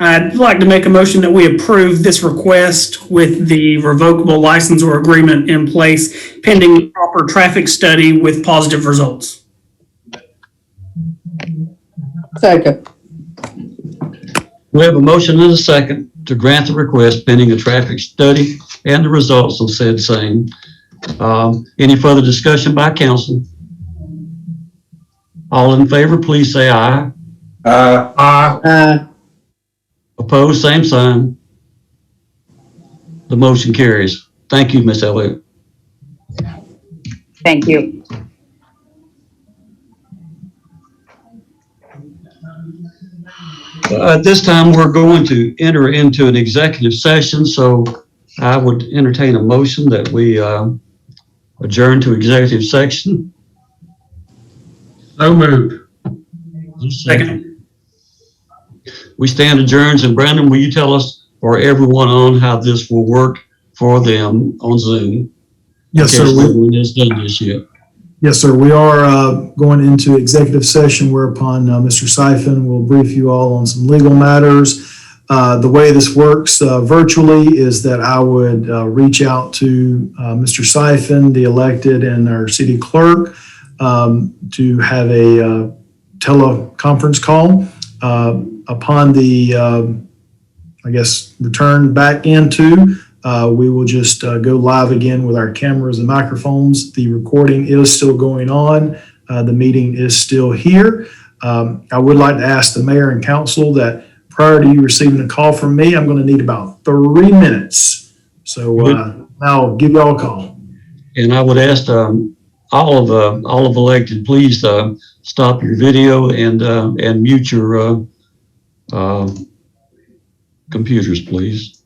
I'd like to make a motion that we approve this request with the revocable license or agreement in place pending proper traffic study with positive results. Second. We have a motion and a second to grant the request pending a traffic study and the results of said same. Any further discussion by council? All in favor, please say aye. Aye. Opposed, same sign. The motion carries. Thank you, Ms. Elliott. Thank you. At this time, we're going to enter into an executive session, so I would entertain a motion that we adjourn to executive section. So moved. Second. We stand adjourned, and Brandon, will you tell us or everyone on how this will work for them on Zoom? Yes, sir. Everyone has done this yet. Yes, sir. We are going into executive session whereupon Mr. Syfan will brief you all on some legal matters. The way this works virtually is that I would reach out to Mr. Syfan, the elected, and our city clerk to have a teleconference call. Upon the, return back into, we will just go live again with our cameras and microphones. The recording is still going on. The meeting is still here. I would like to ask the mayor and council that prior to you receiving a call from me, I'm going to need about 3 minutes. So now I'll give you all a call. And I would ask all of elected, please stop your video and mute your computers, please.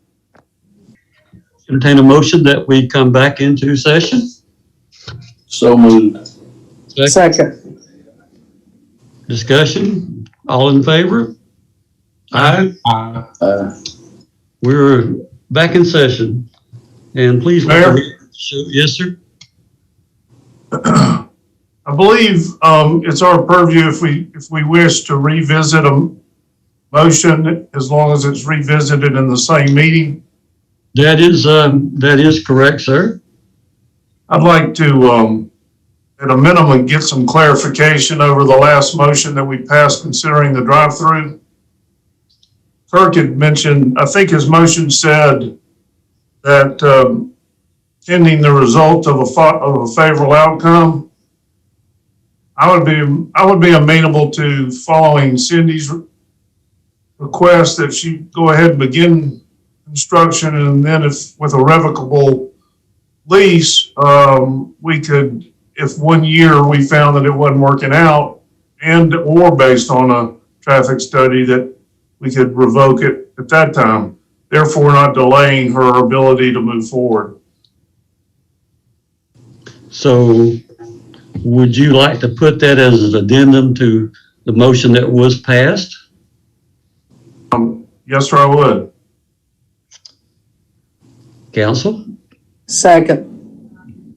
Entertain a motion that we come back into session. So moved. Second. Discussion. All in favor? Aye. We're back in session. And please. Mayor? Yes, sir. I believe it's our purview if we wish to revisit a motion, as long as it's revisited in the same meeting. That is correct, sir. I'd like to, at a minimum, get some clarification over the last motion that we passed considering the drive-through. Kirk had mentioned, I think his motion said that pending the result of a favorable outcome, I would be amenable to following Cindy's request that she go ahead and begin construction, and then if with a revocable lease, we could, if 1 year we found that it wasn't working out, and or based on a traffic study, that we could revoke it at that time, therefore not delaying her ability to move forward. So would you like to put that as an addendum to the motion that was passed? Yes, sir, I would. Council? Second.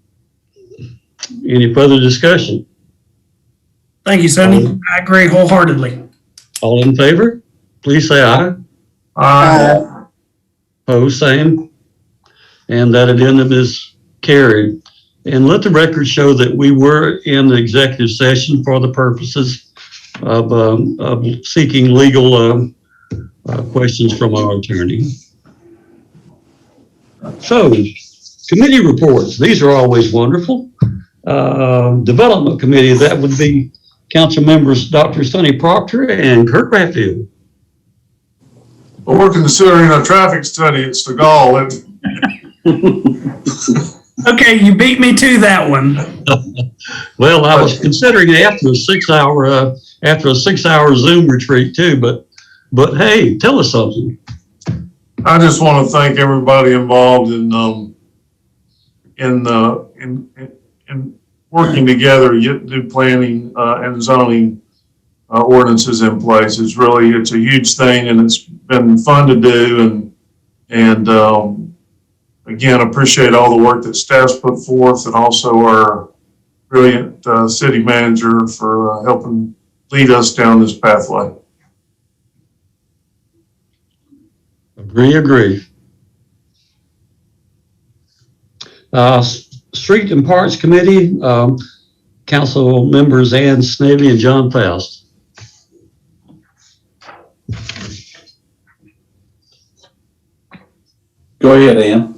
Any further discussion? Thank you, Sonny. I agree wholeheartedly. All in favor? Please say aye. Aye. Opposed, same. And that addendum is carried. And let the record show that we were in the executive session for the purposes of seeking legal questions from our attorney. So, committee reports. These are always wonderful. Development committee, that would be council members Dr. Sonny Proctor and Kirk Raffield. Well, we're considering a traffic study at Stegall. Okay, you beat me to that one. Well, I was considering after a 6 hour Zoom retreat too, but hey, tell us something. I just want to thank everybody involved in working together to get new planning, and zoning, ordinances in place. It's a huge thing, and it's been fun to do, and again, appreciate all the work that staff's put forth, and also our brilliant, city manager for, helping lead us down this pathway. Agree. Street and Parks Committee, council members Ann Snavely and John Faust. Go ahead, Ann.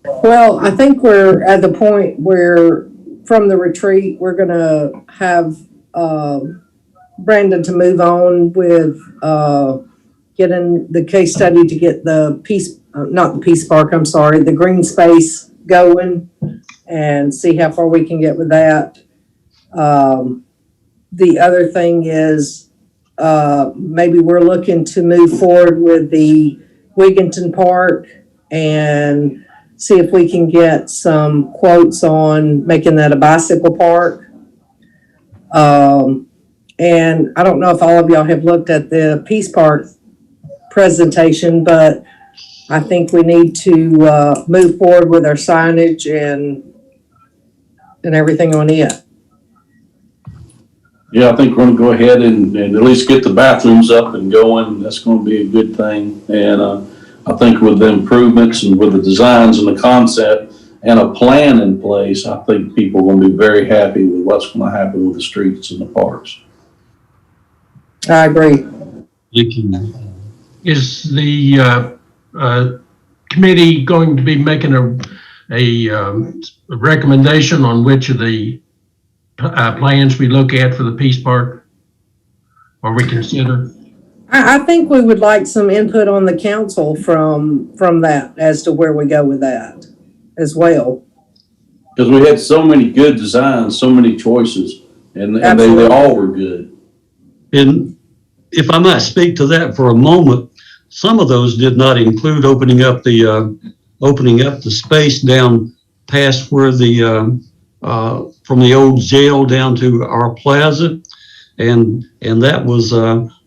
Well, I think we're at the point where from the retreat, we're gonna have, Brandon to move on with, getting the case study to get the not the Peace Park, I'm sorry, the green space going and see how far we can get with that. The other thing is, maybe we're looking to move forward with the Wigginton Park and see if we can get some quotes on making that a bicycle park. And I don't know if all of y'all have looked at the Peace Park presentation, but I think we need to move forward with our signage and everything on it. Yeah, I think we're gonna go ahead and at least get the bathrooms up and going. That's gonna be a good thing. And, I think with the improvements and with the designs and the concept and a plan in place, I think people are gonna be very happy with what's gonna happen with the streets and the parks. I agree. Thank you. Is the committee going to be making a recommendation on which of the plans we look at for the Peace Park, or we consider? I think we would like some input on the council from that as to where we go with that as well. Because we had so many good designs, so many choices, and they all were good. And if I might speak to that for a moment, some of those did not include opening up the space down past where from the old jail down to our plaza, and that was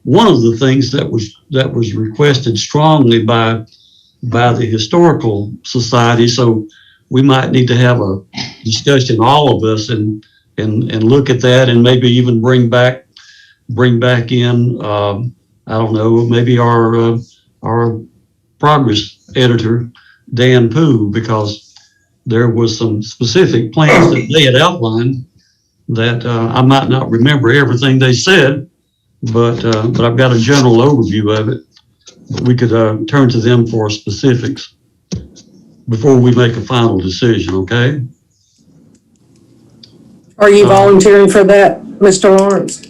one of the things that was requested strongly by the historical society. So we might need to have a discussion, all of us, and look at that, and maybe even bring back in, I don't know, maybe our progress editor, Dan Pooh, because there was some specific plans that they had outlined that I might not remember everything they said, but I've got a general overview of it. But we could turn to them for specifics before we make a final decision, okay? Are you volunteering for that, Mr. Lawrence?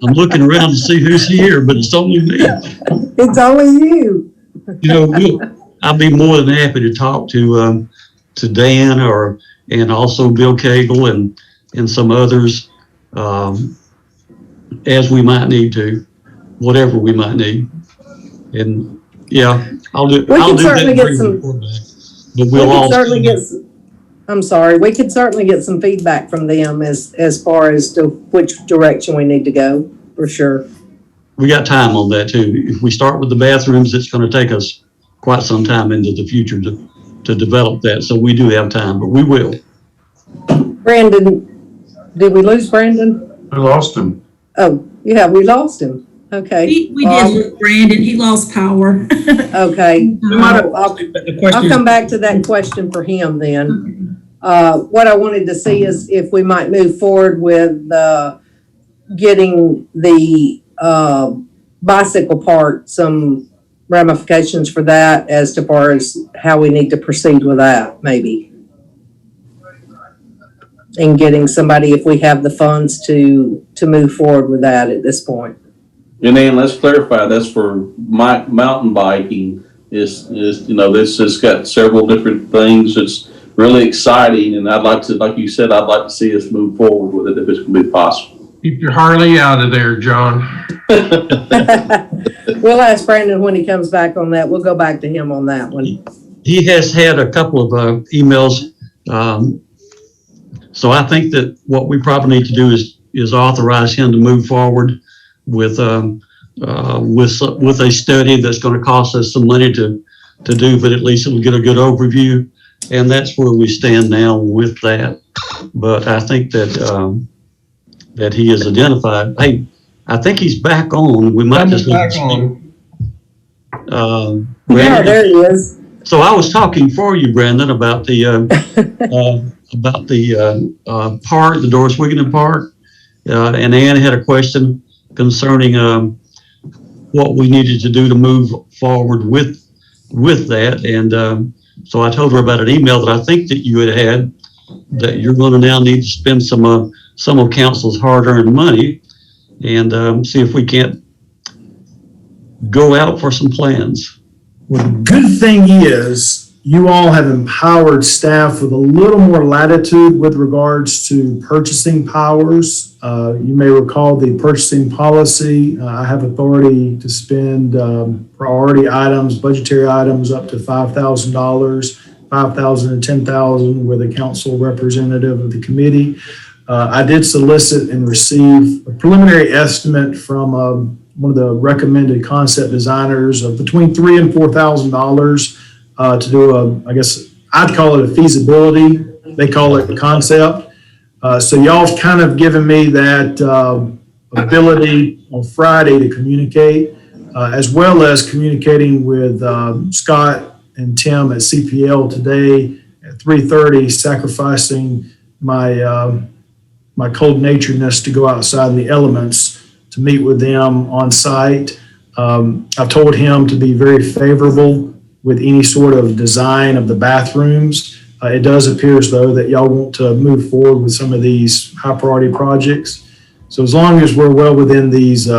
I'm looking around to see who's here, but it's only me. It's only you. You know, I'll be more than happy to talk to Dan and also Bill Cagle and some others as we might need to, whatever we might need. And yeah, I'll do that. But we could certainly get some feedback from them as far as to which direction we need to go, for sure. We got time on that too. If we start with the bathrooms, it's going to take us quite some time into the future to develop that. So we do have time, but we will. Brandon, did we lose Brandon? We lost him. Oh, yeah, we lost him. Okay. We did lose Brandon. He lost power. Okay. I'll come back to that question for him then. What I wanted to see is if we might move forward with getting the bicycle park, some ramifications for that as to far as how we need to proceed with that, maybe. And getting somebody, if we have the funds to move forward with that at this point. And then let's clarify, that's for mountain biking. This has got several different things. It's really exciting, and I'd like to, like you said, I'd like to see us move forward with it if it's going to be possible. Keep your Harley out of there, John. We'll ask Brandon when he comes back on that. We'll go back to him on that one. He has had a couple of emails. So I think that what we probably need to do is authorize him to move forward with a study that's going to cost us some money to do, but at least it'll get a good overview. And that's where we stand now with that. But I think that that he has identified. Hey, I think he's back on. We might just back on. Yeah, there he is. So I was talking for you, Brandon, about the park, the Doris Wigginton Park, and Ann had a question concerning what we needed to do to move forward with that, and so I told her about an email that I think that you had that you're going to now need to spend some of council's hard-earned money and see if we can't go out for some plans. Well, the good thing is you all have empowered staff with a little more latitude with regards to purchasing powers. You may recall the purchasing policy. I have authority to spend priority items, budgetary items up to $5,000, $5,000 and $10,000 with a council representative of the committee. I did solicit and receive a preliminary estimate from one of the recommended concept designers of between $3,000 and $4,000 to do I guess I'd call it a feasibility. They call it a concept. So y'all've kind of given me that ability on Friday to communicate, as well as communicating with Scott and Tim at CPL today at 3:30, sacrificing my my cold naturedness to go outside in the elements to meet with them on site. I've told him to be very favorable with any sort of design of the bathrooms. It does appear as though that y'all want to move forward with some of these high priority projects. So as long as we're well within these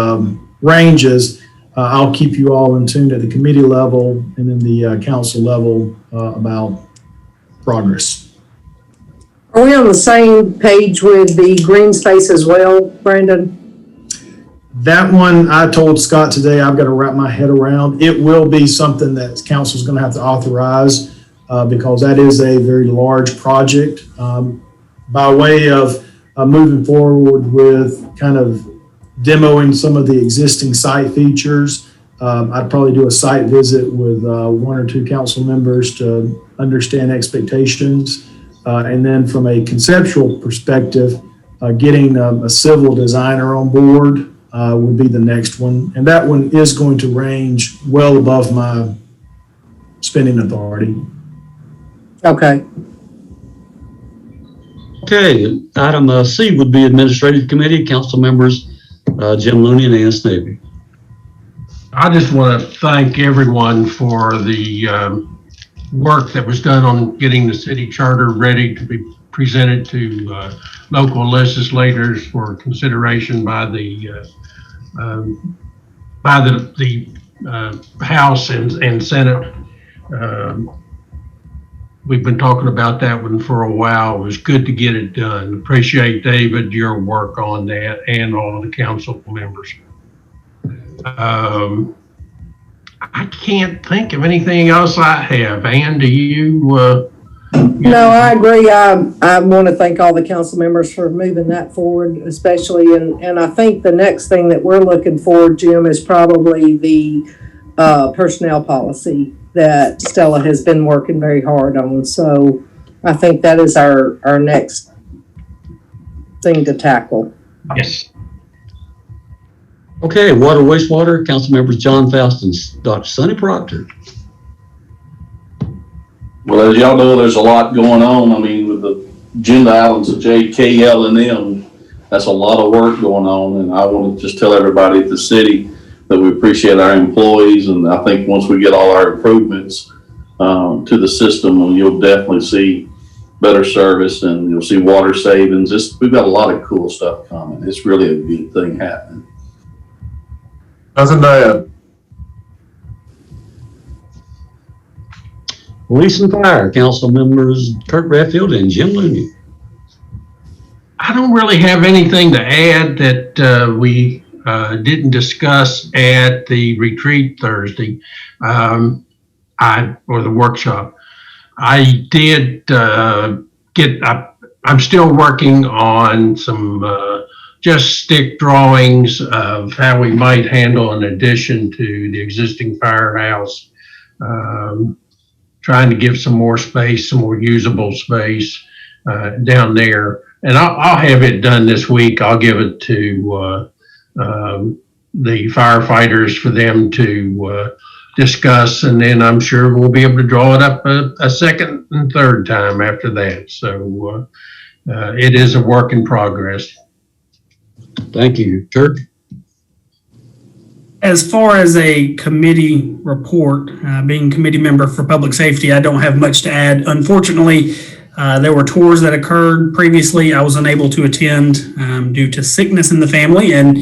ranges, I'll keep you all in tune at the committee level and then the council level about progress. Are we on the same page with the green space as well, Brandon? That one, I told Scott today, I've got to wrap my head around. It will be something that council's going to have to authorize because that is a very large project. By way of moving forward with kind of demoing some of the existing site features, I'd probably do a site visit with one or two council members to understand expectations. And then from a conceptual perspective, getting a civil designer on board would be the next one. And that one is going to range well above my spending authority. Okay. Okay, item C would be Administrative Committee, council members Jim Looney and Ann Snavy. I just want to thank everyone for the work that was done on getting the city charter ready to be presented to local legislators for consideration by the House and Senate. We've been talking about that one for a while. It was good to get it done. Appreciate, David, your work on that and all of the council members. I can't think of anything else I have. Ann, do you? No, I agree. I want to thank all the council members for moving that forward, especially. And I think the next thing that we're looking for, Jim, is probably the personnel policy that Stella has been working very hard on. So I think that is our next thing to tackle. Yes. Okay, water, wastewater, council members John Faust and Dr. Sonny Proctor. Well, as y'all know, there's a lot going on. I mean, with the agenda items of JKL and them, that's a lot of work going on. And I want to just tell everybody at the city that we appreciate our employees. And I think once we get all our improvements to the system, you'll definitely see better service and you'll see water savings. We've got a lot of cool stuff coming. It's really a good thing happening. Nothing to add. Police and Fire, council members Kurt Redfield and Jim Looney. I don't really have anything to add that we didn't discuss at the retreat Thursday, or the workshop. I did I'm still working on some just stick drawings of how we might handle an addition to the existing firehouse. Trying to give some more space, some more usable space down there. And I'll have it done this week. I'll give it to the firefighters for them to discuss, and then I'm sure we'll be able to draw it up a second and third time after that. So it is a work in progress. Thank you. Kirk? As far as a committee report, being committee member for public safety, I don't have much to add. Unfortunately, there were tours that occurred previously. I was unable to attend due to sickness in the family. And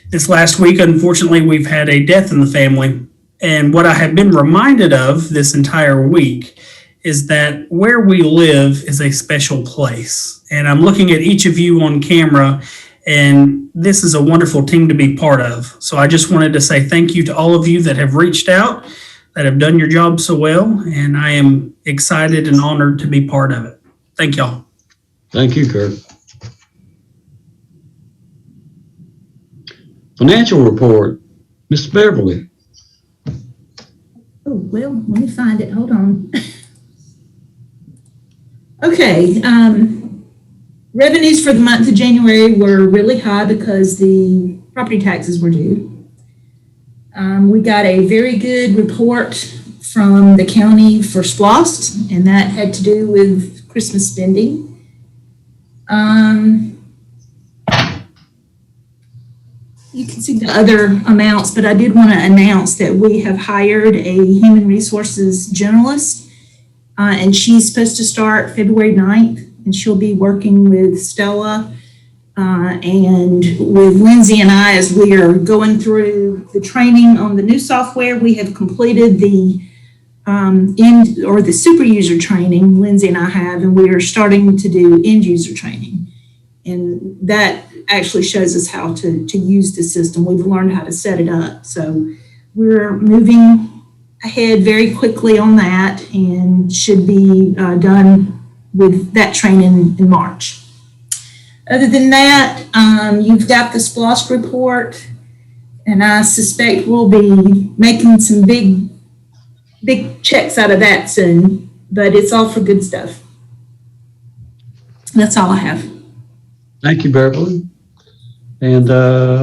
this last week, unfortunately, we've had a death in the family. And what I have been reminded of this entire week is that where we live is a special place. And I'm looking at each of you on camera, and this is a wonderful team to be part of. So I just wanted to say thank you to all of you that have reached out, that have done your job so well, and I am excited and honored to be part of it. Thank y'all. Thank you, Kirk. Financial report, Mr. Beverly. Oh, well, let me find it. Hold on. Okay. Revenues for the month of January were really high because the property taxes were due. We got a very good report from the county for SPLOST, and that had to do with Christmas spending. You can see the other amounts, but I did want to announce that we have hired a human resources generalist, and she's supposed to start February 9th. And she'll be working with Stella and with Lindsay and I as we are going through the training on the new software. We have completed the the super user training, Lindsay and I have, and we are starting to do end user training. And that actually shows us how to use the system. We've learned how to set it up. So we're moving ahead very quickly on that and should be done with that training in March. Other than that, you've got the SPLOST report, and I suspect we'll be making some big checks out of that soon, but it's all for good stuff. That's all I have. Thank you, Beverly. And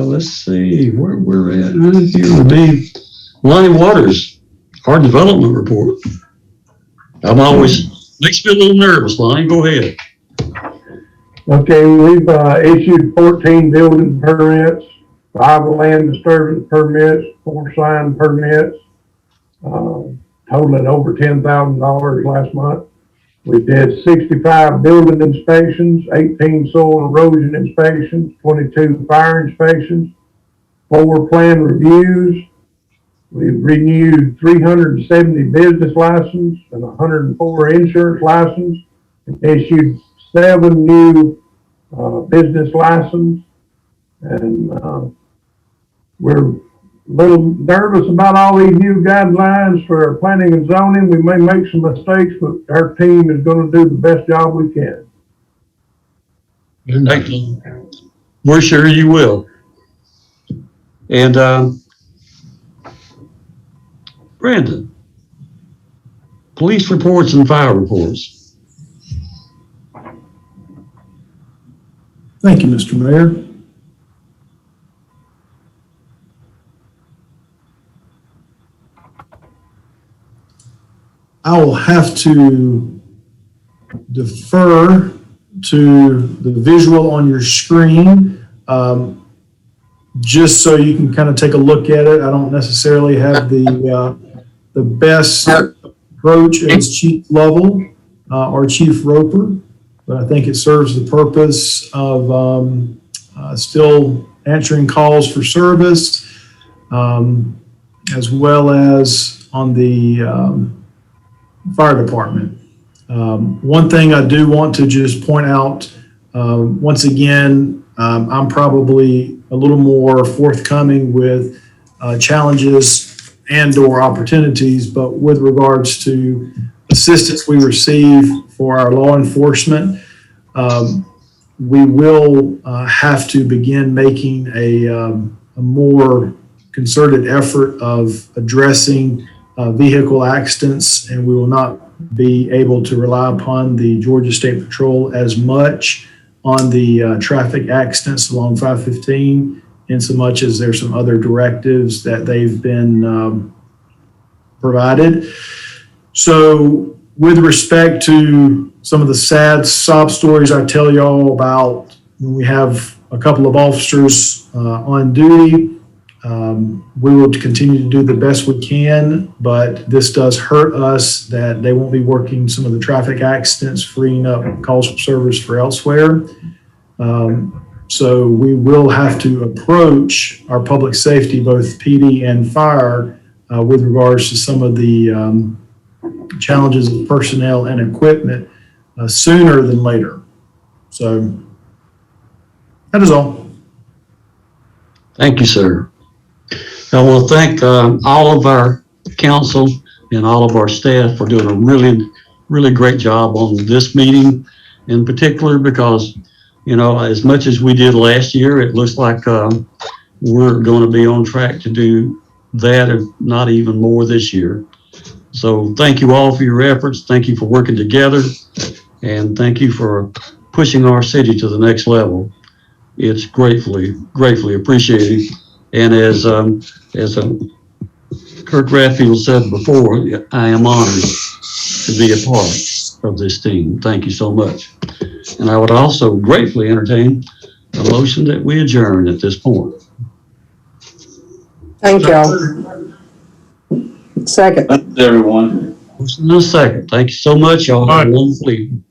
let's see where we're at. Here would be Lonnie Waters, our development report. I'm always makes me a little nervous, Lonnie. Go ahead. Okay, we've issued 14 building permits, 5 land disturbance permits, 4 sign permits, totaling over $10,000 last month. We did 65 building inspections, 18 soil erosion inspections, 22 fire inspections, 4 plan reviews. We've renewed 370 business licenses and 104 insurance licenses, and issued 7 new business licenses. And we're a little nervous about all these new guidelines for planning and zoning. We may make some mistakes, but our team is going to do the best job we can. Thank you. We're sure you will. And Brandon, police reports and fire reports. Thank you, Mr. Mayor. I will have to defer to the visual on your screen, just so you can kind of take a look at it. I don't necessarily have the best approach as chief level or Chief Roper, but I think it serves the purpose of still answering calls for service, as well as on the fire department. One thing I do want to just point out Once again, I'm probably a little more forthcoming with challenges and/or opportunities, but with regards to assistance we receive for our law enforcement, we will have to begin making a more concerted effort of addressing vehicle accidents, and we will not be able to rely upon the Georgia State Patrol as much on the traffic accidents along 515, in so much as there's some other directives that they've been provided. So with respect to some of the sad sob stories I tell y'all about when we have a couple of officers on duty, we will continue to do the best we can, but this does hurt us that they won't be working some of the traffic accidents, freeing up calls for service for elsewhere. So we will have to approach our public safety, both PD and fire, with regards to some of the challenges of personnel and equipment sooner than later. So that is all. Thank you, sir. I want to thank all of our council and all of our staff for doing a really, really great job on this meeting in particular, because, you know, as much as we did last year, it looks like we're going to be on track to do that, if not even more this year. So thank you all for your efforts. Thank you for working together, and thank you for pushing our city to the next level. It's gratefully, gratefully appreciated. And as Kirk Radfield said before, I am honored to be a part of this team. Thank you so much. And I would also gratefully entertain a motion that we adjourn at this point. Thank y'all. Second. Thanks, everyone. Motion and a second. Thank you so much, y'all. Have a wonderful evening.